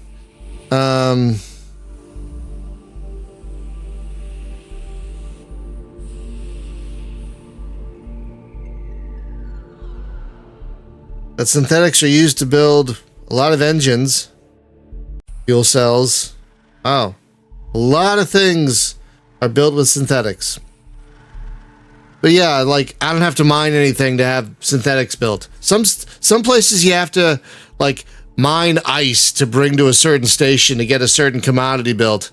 Speaker 1: But synthetics are used to build a lot of engines, fuel cells. Oh, a lot of things are built with synthetics. But yeah, like, I don't have to mine anything to have synthetics built. Some places you have to, like, mine ice to bring to a certain station to get a certain commodity built.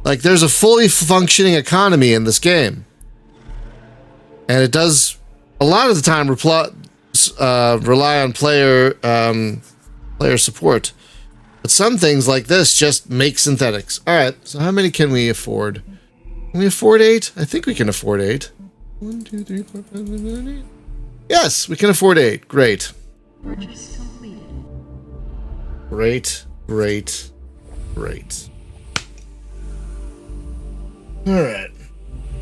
Speaker 1: Like, there's a fully functioning economy in this game. And it does, a lot of the time, rely on player support. But some things like this just make synthetics. Alright, so how many can we afford? Can we afford 8? I think we can afford 8. 1, 2, 3, 4, 5, 6, 7, 8. Yes, we can afford 8. Great.
Speaker 3: Purchase completed.
Speaker 1: Great, great, great. Alright.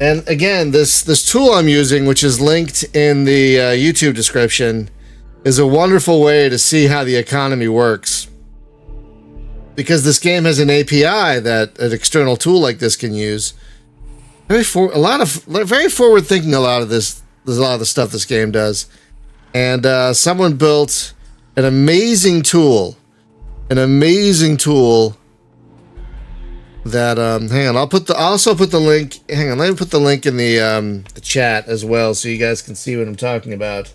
Speaker 1: And again, this tool I'm using, which is linked in the YouTube description, is a wonderful way to see how the economy works. Because this game has an API that an external tool like this can use. Very forward thinking. A lot of the stuff this game does, and someone built an amazing tool that hang on, I'll also put the link. Hang on, let me put the link in the chat as well, so you guys can see what I'm talking about.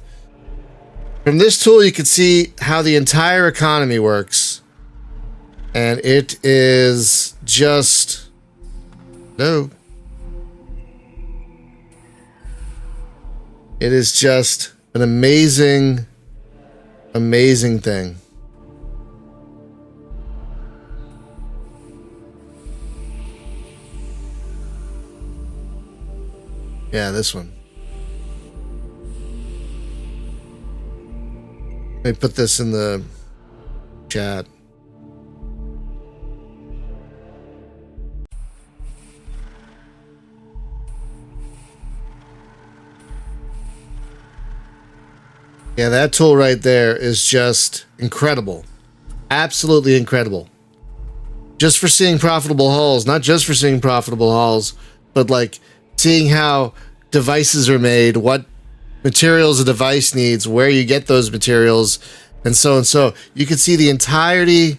Speaker 1: From this tool, you can see how the entire economy works, and it is just It is just an amazing, amazing thing. Yeah, this one. Let me put this in the chat. Yeah, that tool right there is just incredible. Absolutely incredible. Just for seeing profitable hauls, not just for seeing profitable hauls, but like seeing how devices are made, what materials a device needs, where you get those materials, and so and so. You can see the entirety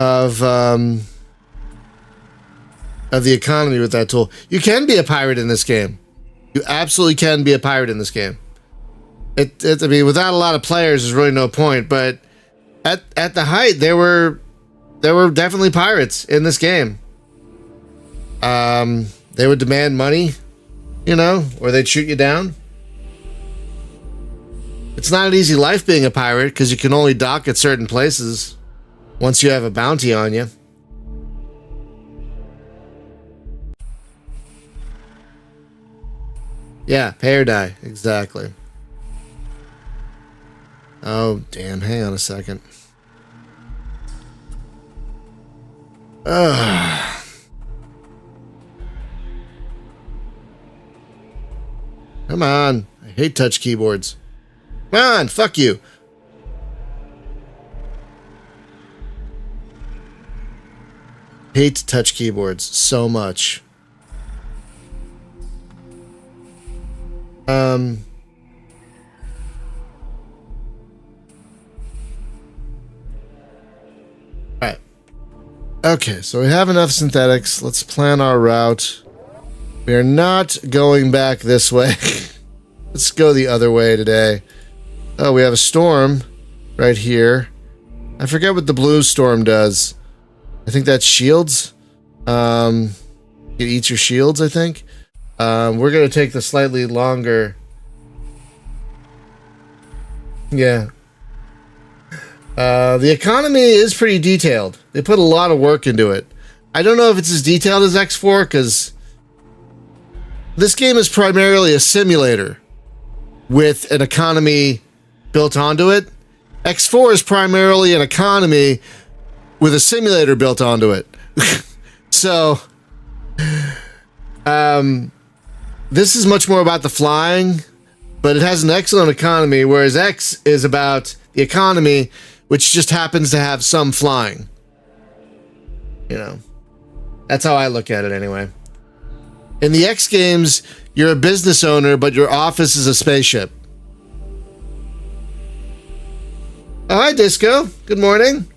Speaker 1: of the economy with that tool. You can be a pirate in this game. You absolutely can be a pirate in this game. I mean, without a lot of players, there's really no point. But at the height, there were definitely pirates in this game. They would demand money, or they'd shoot you down. It's not an easy life being a pirate because you can only dock at certain places once you have a bounty on you. Yeah, pay or die, exactly. Oh, damn. Hang on a second. Ugh. Come on. I hate touch keyboards. Come on, fuck you. Hate touch keyboards so much. Alright. Okay, so we have enough synthetics. Let's plan our route. We are not going back this way. Let's go the other way today. Oh, we have a storm right here. I forget what the blue storm does. I think that's shields. It eats your shields, I think. We're going to take the slightly longer. Yeah. The economy is pretty detailed. They put a lot of work into it. I don't know if it's as detailed as X4, because this game is primarily a simulator with an economy built onto it. X4 is primarily an economy with a simulator built onto it. So, this is much more about the flying, but it has an excellent economy, whereas X is about the economy, which just happens to have some flying. That's how I look at it anyway. In the X games, you're a business owner, but your office is a spaceship. Oh, hi, Disco. Good morning.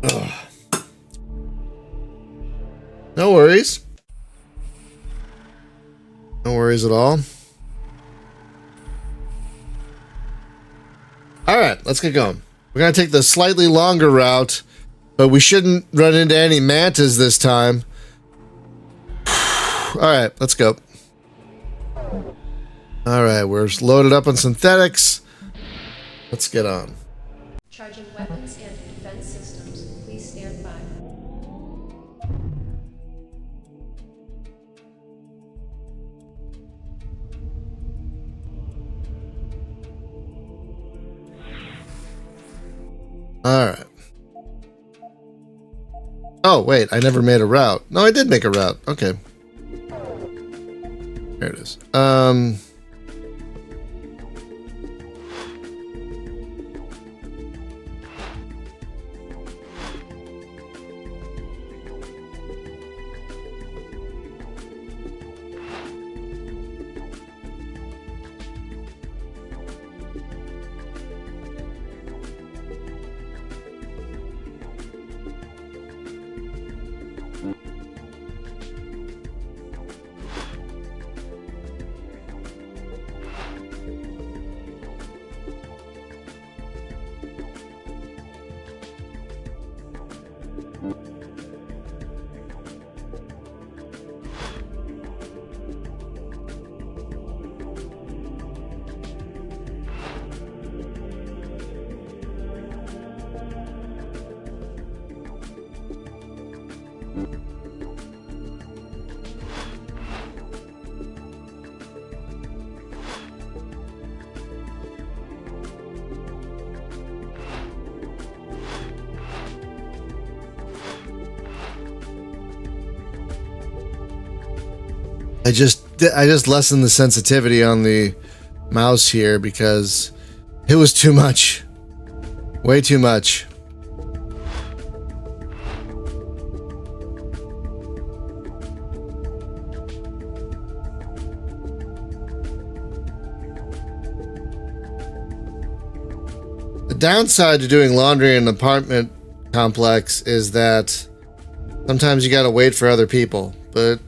Speaker 1: Ugh. No worries. No worries at all. let's get going. We're going to take the slightly longer route, but we shouldn't run into any mantas this time. All right, let's go. All right, we're loaded up on synthetics. Let's get on.
Speaker 2: Charging weapons and defense systems. Please stand by.
Speaker 1: All right. Oh, wait, I never made a route. No, I did make a route. Okay. There it is. I just lessened the sensitivity on the mouse here because it was too much. Way too much. The downside to doing laundry in an apartment complex is that sometimes you gotta wait for other people, but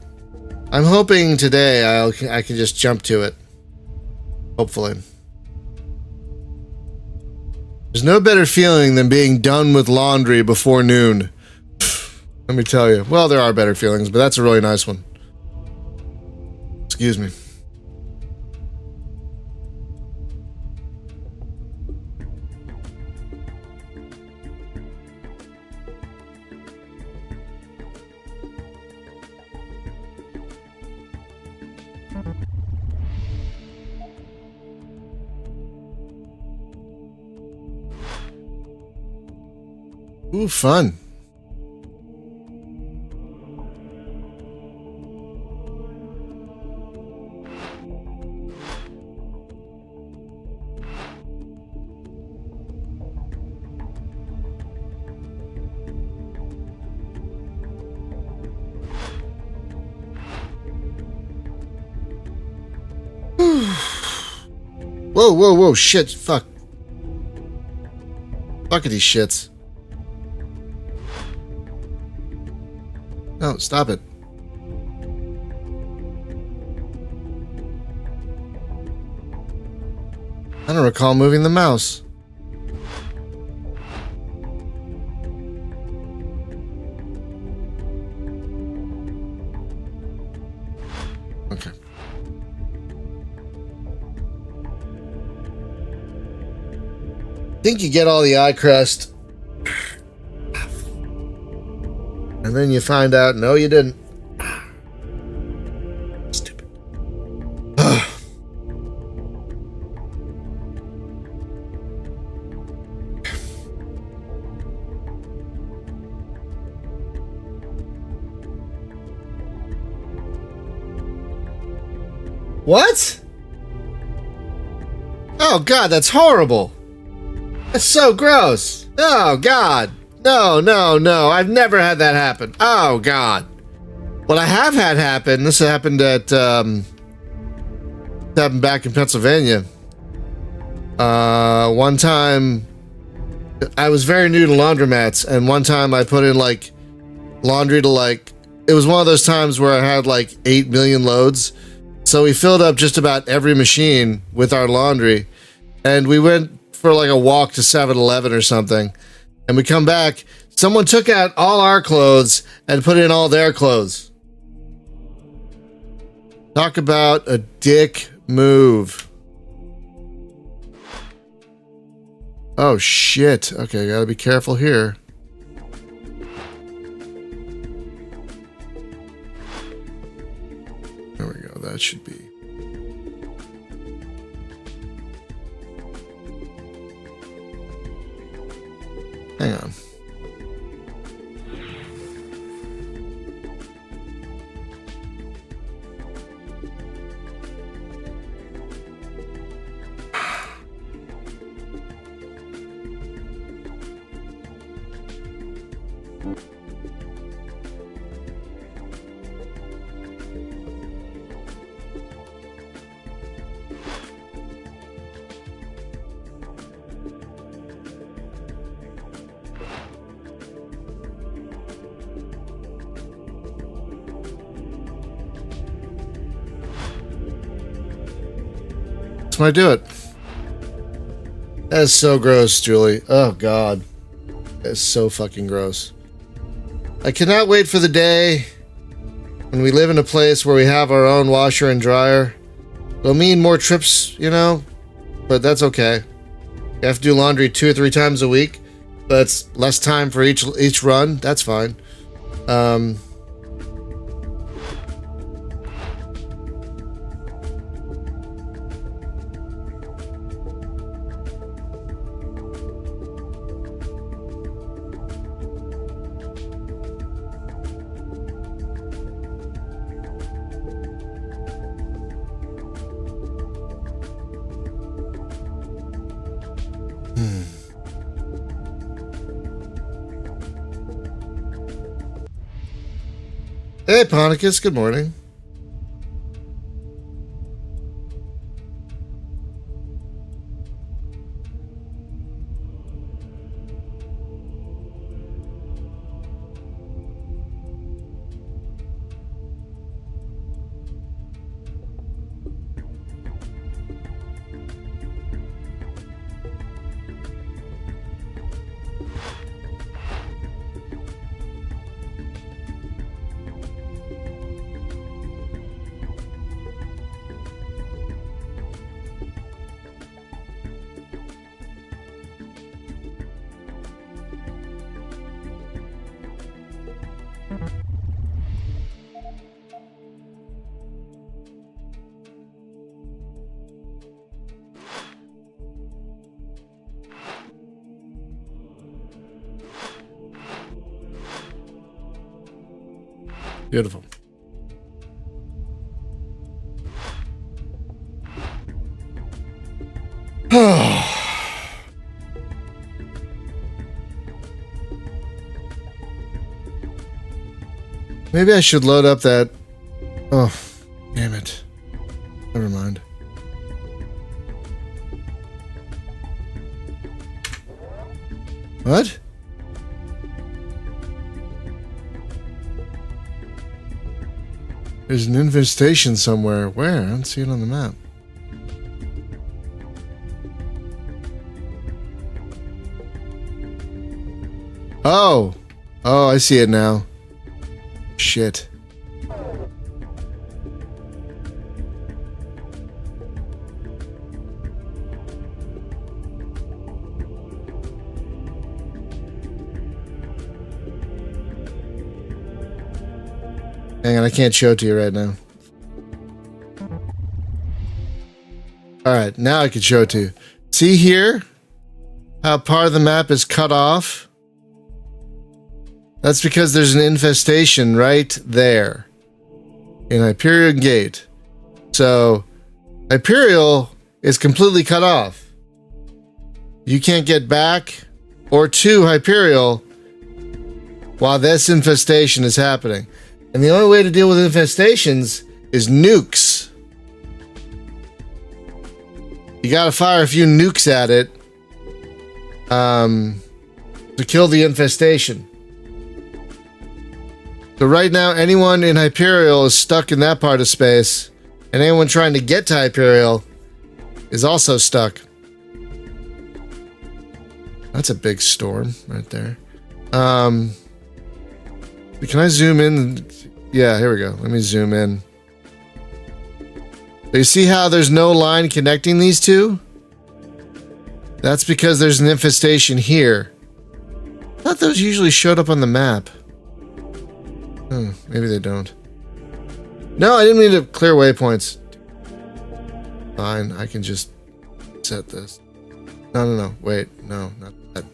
Speaker 1: I'm hoping today I can just jump to it. Hopefully. There's no better feeling than being done with laundry before noon. Let me tell you. Well, there are better feelings, but that's a really nice one. Excuse me. Ooh, fun. Whoa, whoa, whoa, shit, fuck. Fuck these shits. No, stop it. I don't recall moving the mouse. Okay. Think you get all the eye crust. And then you find out, no, you didn't. Stupid. What? Oh, God, that's horrible. That's so gross. Oh, God. No, no, no. I've never had that happen. Oh, God. What I have had happen, this happened at, happened back in Pennsylvania. One time, I was very new to laundromats, and one time I put in, like, laundry to, like, it was one of those times where I had, like, 8 million loads. So we filled up just about every machine with our laundry, and we went for like a walk to 7-Eleven or something, and we come back, someone took out all our clothes and put in all their clothes. Talk about a dick move. Oh shit. Okay, gotta be careful here. There we go, that should be. Hang on. That's when I do it. That is so gross, Julie. Oh, God. That is so fucking gross. I cannot wait for the day when we live in a place where we have our own washer and dryer. It'll mean more trips, you know, but that's okay. You have to do laundry 2 or 3 times a week. That's less time for each run. That's fine. Hey, Ponicus, good morning. Beautiful. Maybe I should load up that... Oh, damn it. Never mind. What? There's an infestation somewhere. Where? I don't see it on the map. Oh! Oh, I see it now. Shit. Hang on, I can't show it to you right now. Alright, now I can show it to you. See here? How part of the map is cut off? That's because there's an infestation right there. In Hyperion Gate. So, Hyperion is completely cut off. You can't get back or to Hyperion while this infestation is happening. And the only way to deal with infestations is nukes. You gotta fire a few nukes at it to kill the infestation. So right now, anyone in Hyperion is stuck in that part of space, and anyone trying to get to Hyperion is also stuck. That's a big storm right there. Can I zoom in? Yeah, here we go. Let me zoom in. You see how there's no line connecting these two? That's because there's an infestation here. I thought those usually showed up on the map. Oh, maybe they don't. No, I didn't mean to clear waypoints. Fine, I can just set this. No. Wait, no, not that.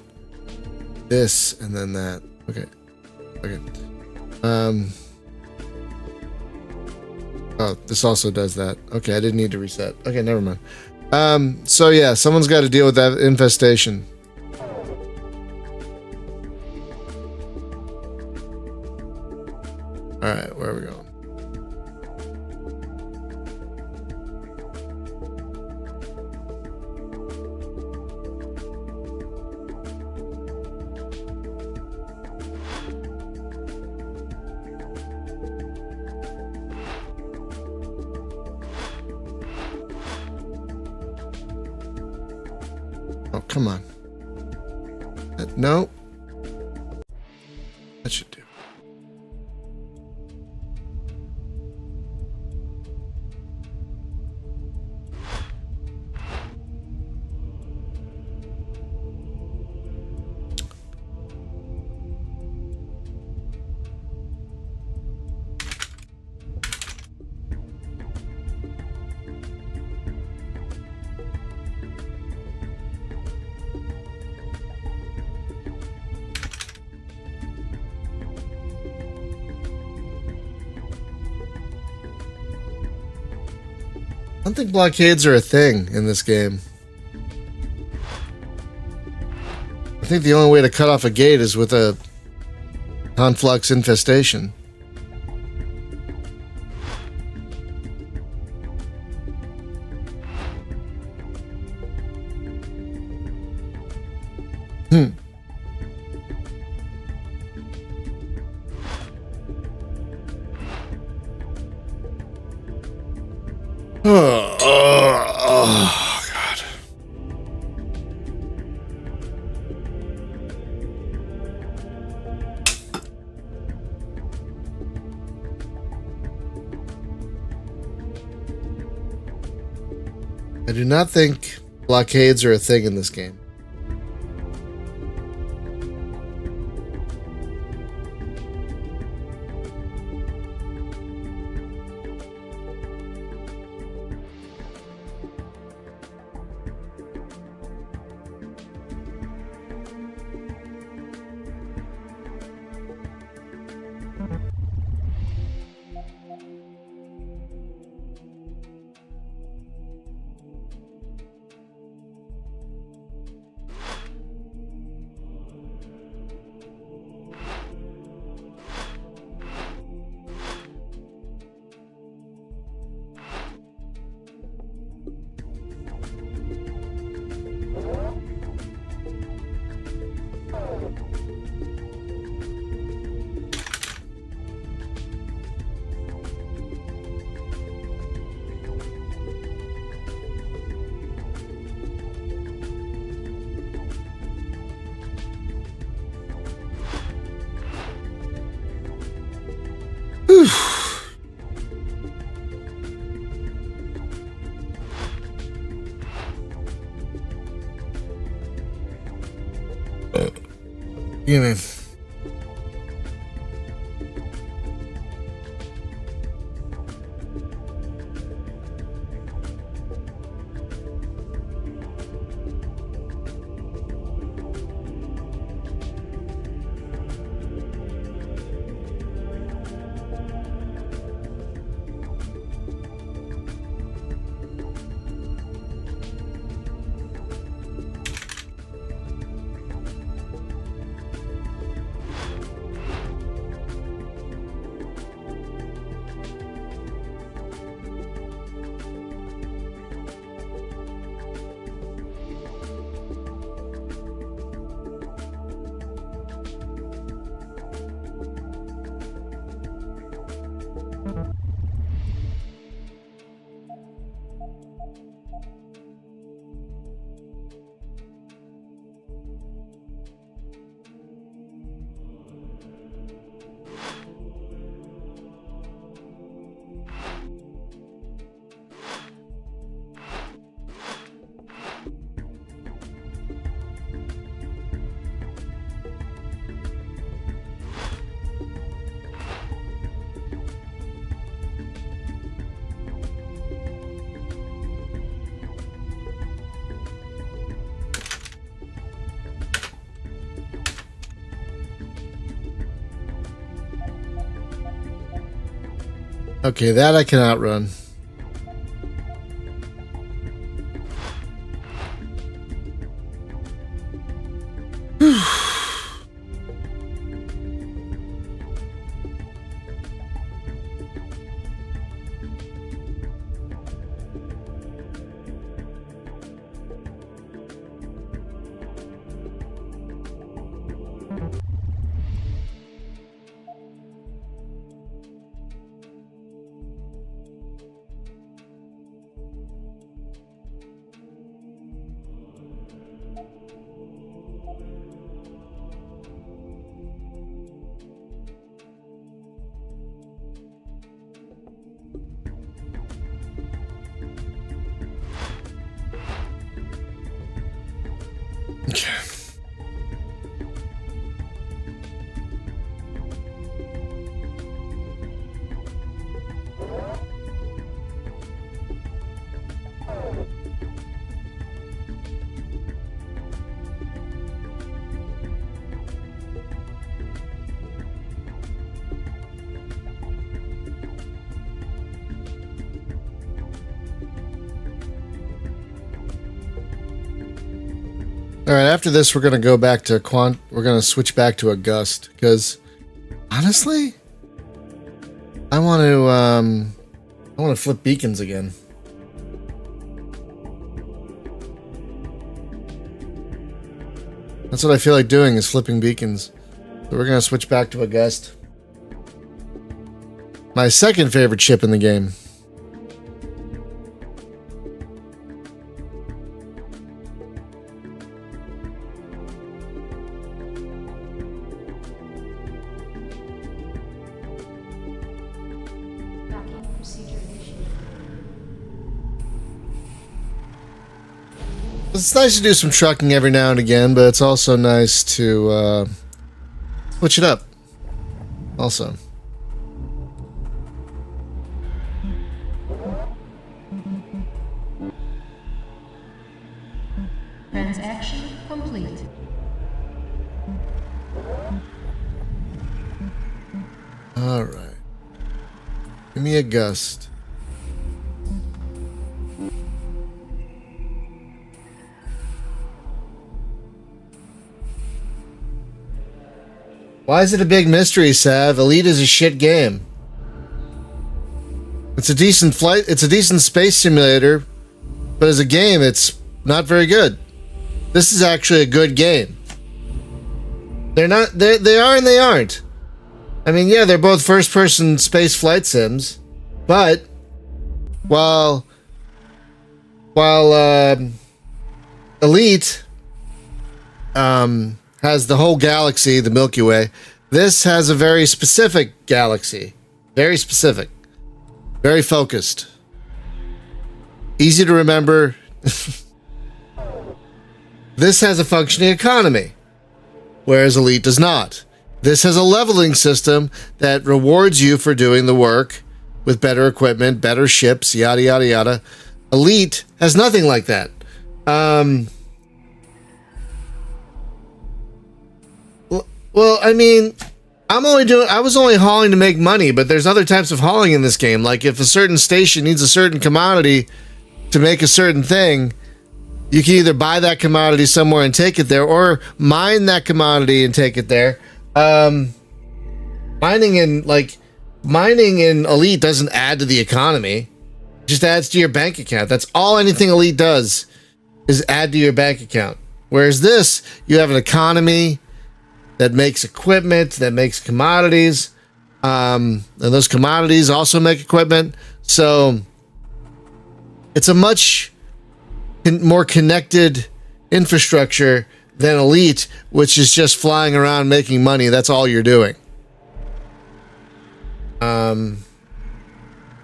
Speaker 1: This and then that. Okay. Oh, this also does that. Okay, I didn't need to reset. Okay, never mind. So yeah, someone's got to deal with that infestation. All right, where are we going? Oh, come on. No. That should do. I don't think blockades are a thing in this game. I think the only way to cut off a gate is with a conflux infestation. Oh, God. I do not think blockades are a thing in this game. Give me. Okay, that I can outrun. Okay. All right, after this, we're going to go back to we're going to switch back to a gust because honestly, I want to flip beacons again. That's what I feel like doing is flipping beacons. So we're going to switch back to a gust. My second favorite ship in the game.
Speaker 2: Docking procedure initiated.
Speaker 1: It's nice to do some trucking every now and again, but it's also nice to switch it up. Also.
Speaker 3: Transaction complete.
Speaker 1: All right. Give me a gust. Why is it a big mystery, Sav? Elite is a shit game. It's a decent flight. It's a decent space simulator, but as a game, it's not very good. This is actually a good game. They're not. They are and they aren't. I mean, yeah, they're both first-person space flight sims, but while Elite has the whole galaxy, the Milky Way, this has a very specific galaxy, very specific, very focused, easy to remember. This has a functioning economy, whereas Elite does not. This has a leveling system that rewards you for doing the work with better equipment, better ships, yada, yada, yada. Elite has nothing like that. Well, I mean, I was only hauling to make money, but there's other types of hauling in this game. Like if a certain station needs a certain commodity to make a certain thing, you can either buy that commodity somewhere and take it there, or mine that commodity and take it there. Mining in Elite doesn't add to the economy; it just adds to your bank account. That's all anything Elite does is add to your bank account. Whereas this, you have an economy that makes equipment, that makes commodities, and those commodities also make equipment. So it's a much more connected infrastructure than Elite, which is just flying around making money. That's all you're doing.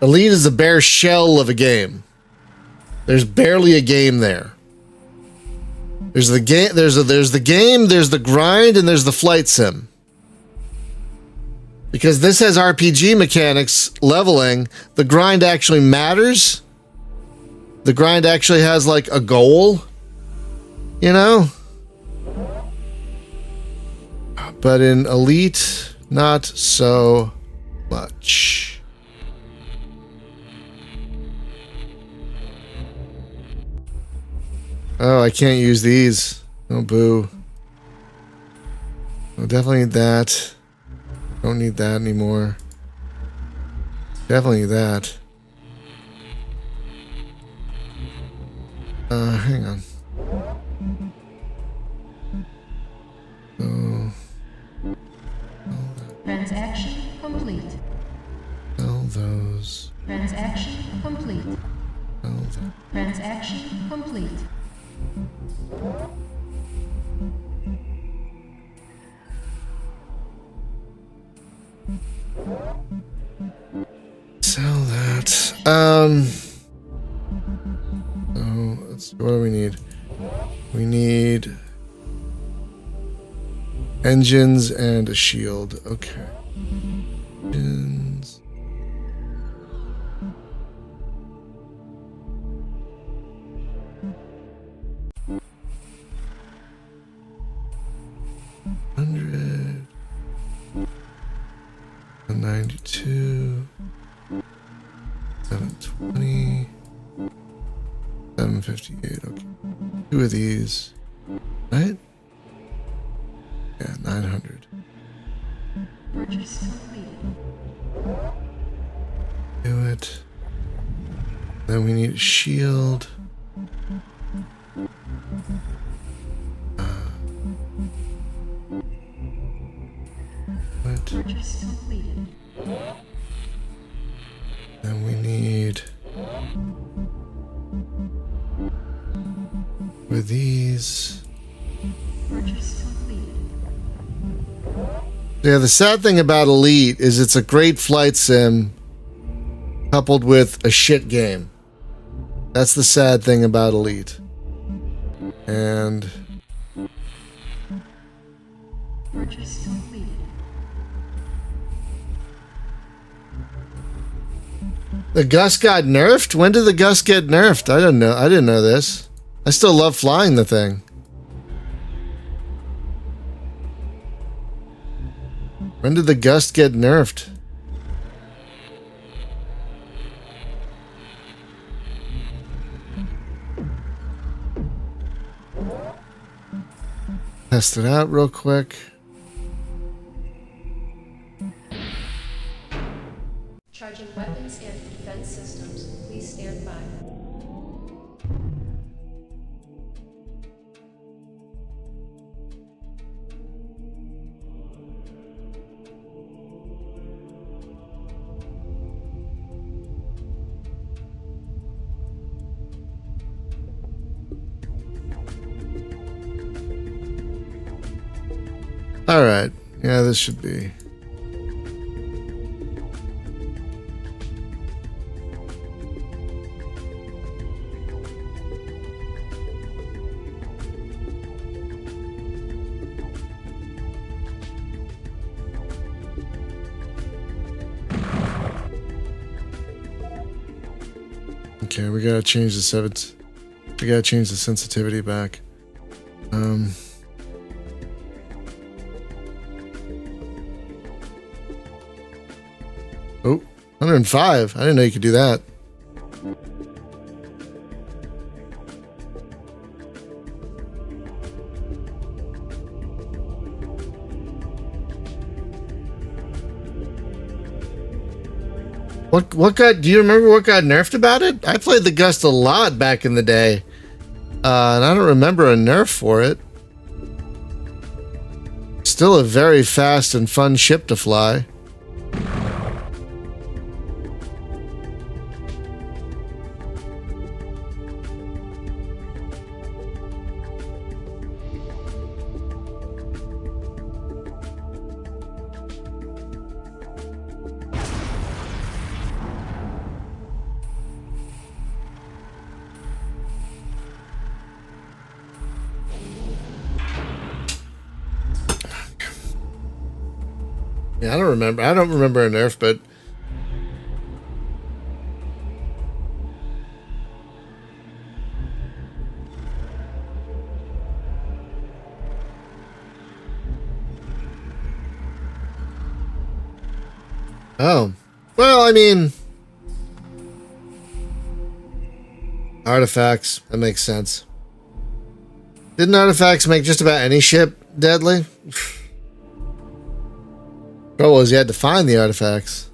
Speaker 1: Elite is the bare shell of a game. There's barely a game there. There's the game, there's the grind, and there's the flight sim. Because this has RPG mechanics, leveling, the grind actually matters. The grind actually has like a goal, you know? But in Elite, not so much. Oh, I can't use these. Oh, boo. Oh, definitely need that. Don't need that anymore. Definitely need that. Hang on. Oh.
Speaker 3: Transaction complete.
Speaker 1: Sell those.
Speaker 3: Transaction complete.
Speaker 1: Sell those.
Speaker 3: Transaction complete.
Speaker 1: Sell that. So let's. What do we need? We need engines and a shield. Okay. Engines. $100. 92. 720. 758. Okay. 2 of these. Right? Yeah, 900.
Speaker 3: Purchase completed.
Speaker 1: Do it. Then we need a shield. What?
Speaker 3: Purchase completed.
Speaker 1: Then we need with these.
Speaker 3: Purchase completed.
Speaker 1: Yeah, the sad thing about Elite is it's a great flight sim coupled with a shit game. That's the sad thing about Elite. And
Speaker 3: Purchase completed.
Speaker 1: the Gus got nerfed? When did the Gus get nerfed? I don't know. I didn't know this. I still love flying the thing. When did the Gus get nerfed? Test it out real quick.
Speaker 2: Charging weapons and defense systems. Please stand by.
Speaker 1: All right. Yeah, this should be. Okay, we gotta change the sevens. We gotta change the sensitivity back. Oh, 105. I didn't know you could do that. What got? Do you remember what got nerfed about it? I played the Gust a lot back in the day, and I don't remember a nerf for it. Still a very fast and fun ship to fly. Yeah, I don't remember. I don't remember a nerf, but oh, well, I mean, artifacts. That makes sense. Didn't artifacts make just about any ship deadly? Trouble was you had to find the artifacts.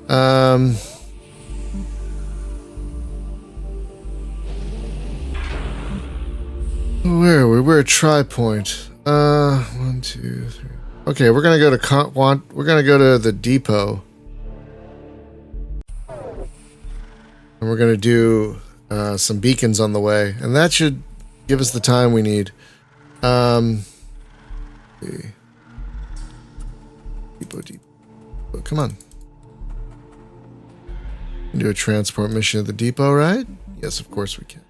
Speaker 1: Where are we? We're at Tri-Point. 1, 2, 3. Okay, we're gonna go to we're gonna go to the depot. And we're gonna do some beacons on the way, and that should give us the time we need. Depot. Oh, come on. Do a transport mission at the depot, right? Yes, of course we can.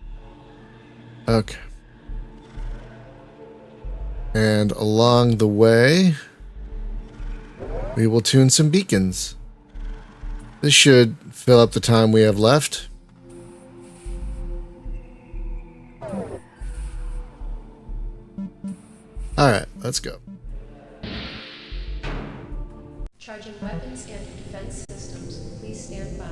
Speaker 1: Okay. And along the way, we will tune some beacons. This should fill up the time we have left. Alright, let's go.
Speaker 2: Charging weapons and defense systems. Please stand by.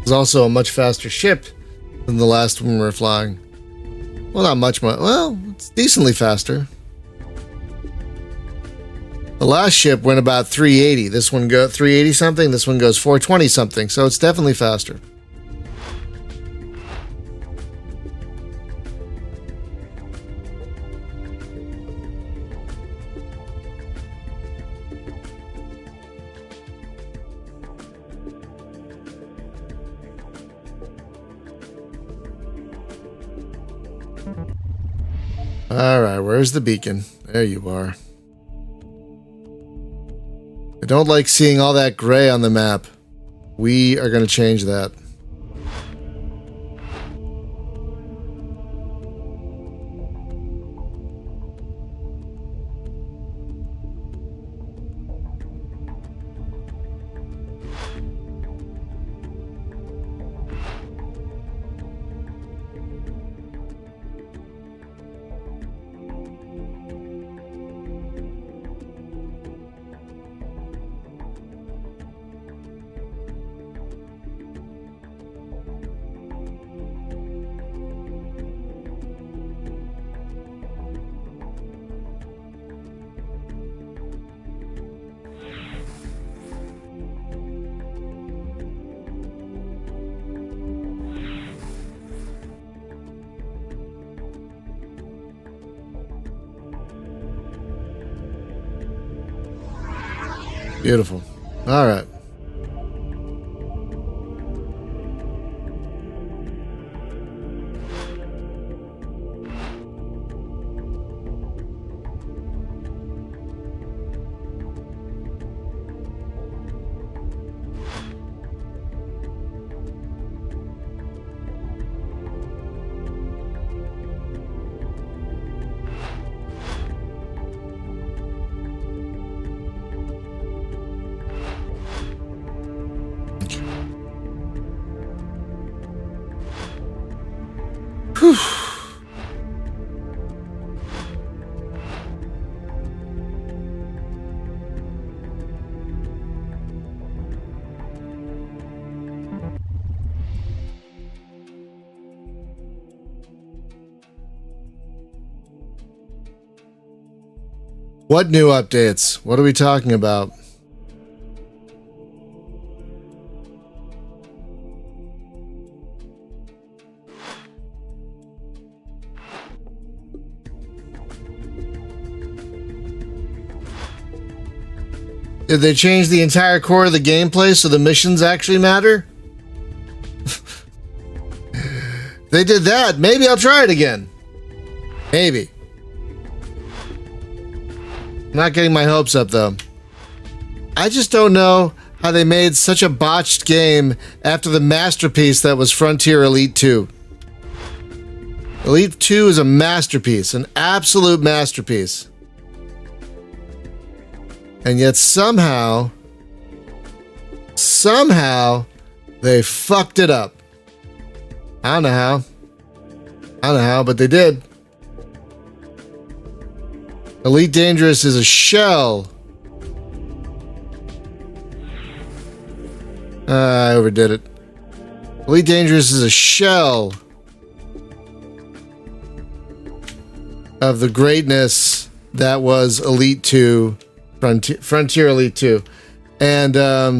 Speaker 1: It's also a much faster ship than the last one we were flying. Well, not much more. Well, it's decently faster. The last ship went about 380. This one go 380 something. This one goes 420 something. So it's definitely faster. Alright, where's the beacon? There you are. I don't like seeing all that gray on the map. We are going to change that. Beautiful. All right. What new updates? What are we talking about? Did they change the entire core of the gameplay so the missions actually matter? If they did that, maybe I'll try it again. Maybe. I'm not getting my hopes up, though. I just don't know how they made such a botched game after the masterpiece that was Frontier Elite 2. Elite 2 is a masterpiece, an absolute masterpiece. And yet somehow, they fucked it up. I don't know how, but they did. Elite Dangerous is a shell. I overdid it. Elite Dangerous is a shell of the greatness that was Elite 2, Frontier Elite 2. And I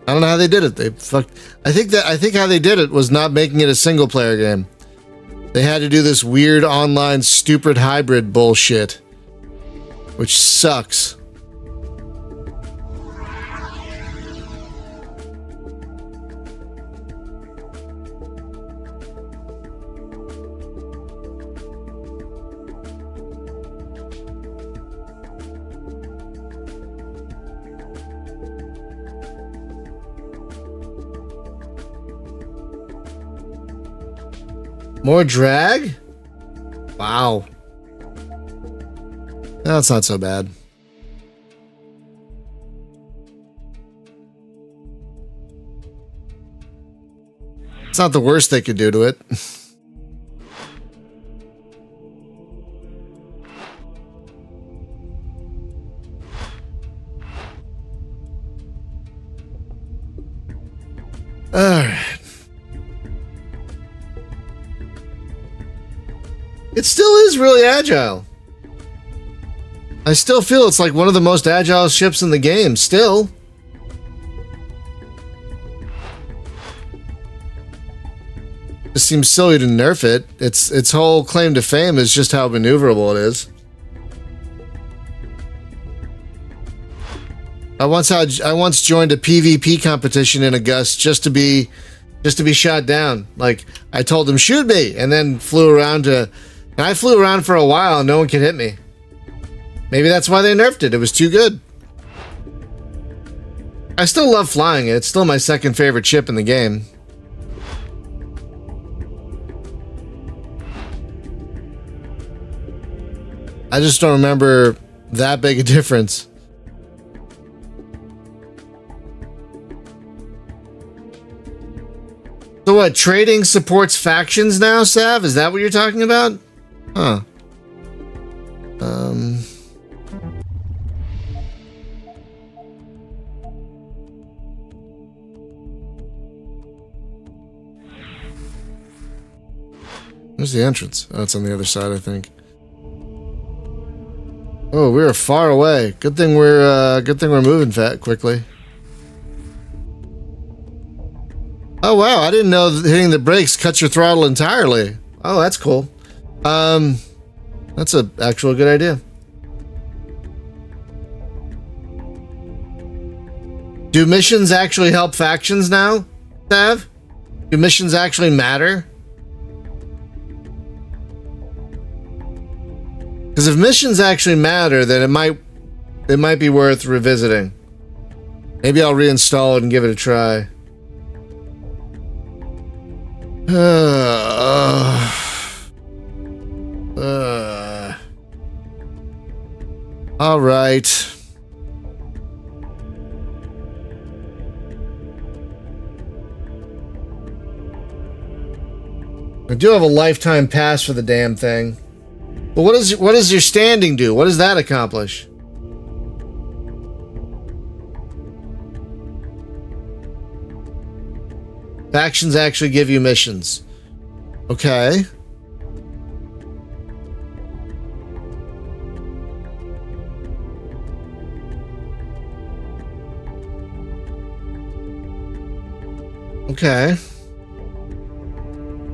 Speaker 1: don't know how they did it. They fucked. I think how they did it was not making it a single player game. They had to do this weird online stupid hybrid bullshit, which sucks. More drag? Wow. That's not so bad. It's not the worst they could do to it. Alright. It still is really agile. I still feel it's like one of the most agile ships in the game, still. It seems silly to nerf it. Its whole claim to fame is just how maneuverable it is. I once joined a PvP competition in Augusta just to be shot down. Like, I told them, shoot me, and then flew around for a while and no one could hit me. Maybe that's why they nerfed it. It was too good. I still love flying it. It's still my second favorite ship in the game. I just don't remember that big a difference. So what, trading supports factions now, Sav? Is that what you're talking about? Huh. Where's the entrance? Oh, it's on the other side, I think. Oh, we are far away. Good thing we're moving quickly. Oh wow, I didn't know that hitting the brakes cuts your throttle entirely. Oh, that's cool. That's an actual good idea. Do missions actually help factions now, Sav? Do missions actually matter? Because if missions actually matter, then it might be worth revisiting. Maybe I'll reinstall it and give it a try. All right. I do have a lifetime pass for the damn thing. But what does your standing do? What does that accomplish? Factions actually give you missions. Okay. Okay.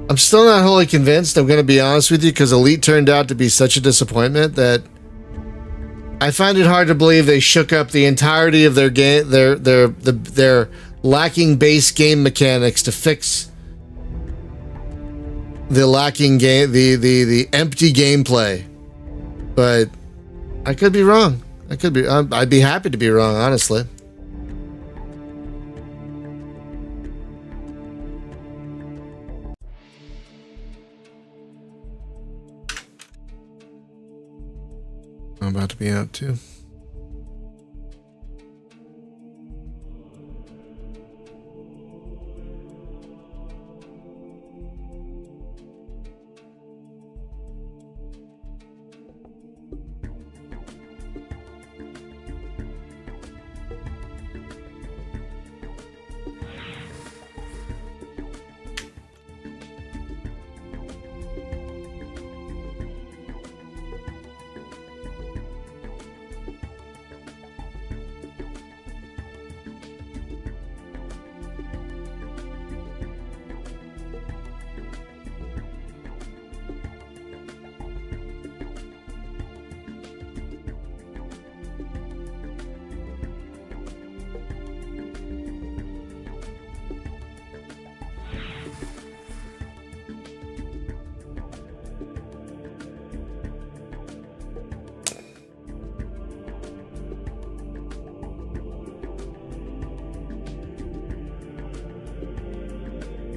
Speaker 1: I'm still not wholly convinced, I'm going to be honest with you, because Elite turned out to be such a disappointment that I find it hard to believe they shook up the entirety of their game, their lacking base game mechanics to fix the lacking game, the empty gameplay. But I could be wrong. I'd be happy to be wrong, honestly. I'm about to be out too.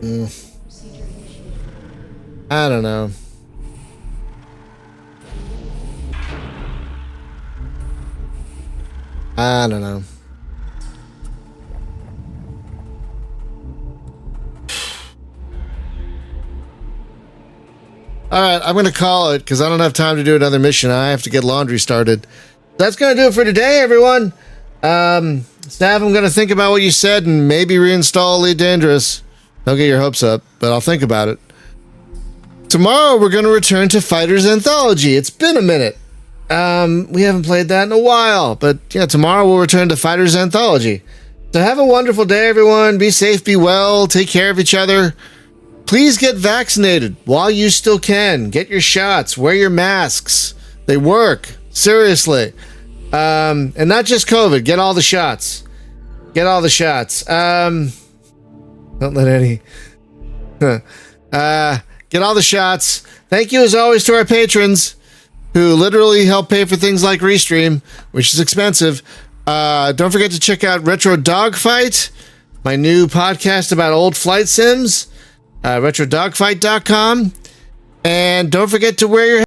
Speaker 2: Procedure initiated.
Speaker 1: I don't know. I don't know. All right, I'm going to call it because I don't have time to do another mission. I have to get laundry started. That's going to do it for today, everyone. Staff, I'm going to think about what you said and maybe reinstall Elite Dangerous. Don't get your hopes up, but I'll think about it. Tomorrow, we're going to return to Fighters Anthology. It's been a minute. We haven't played that in a while, but yeah, tomorrow we'll return to Fighters Anthology. So have a wonderful day, everyone. Be safe, be well, take care of each other. Please get vaccinated while you still can. Get your shots, wear your masks. They work, seriously. And not just COVID, get all the shots. Get all the shots. Don't let any... get all the shots. Thank you, as always, to our patrons who literally help pay for things like Restream, which is expensive. Don't forget to check out Retro Dogfight, my new podcast about old flight sims, retrodogfight.com. And don't forget to wear your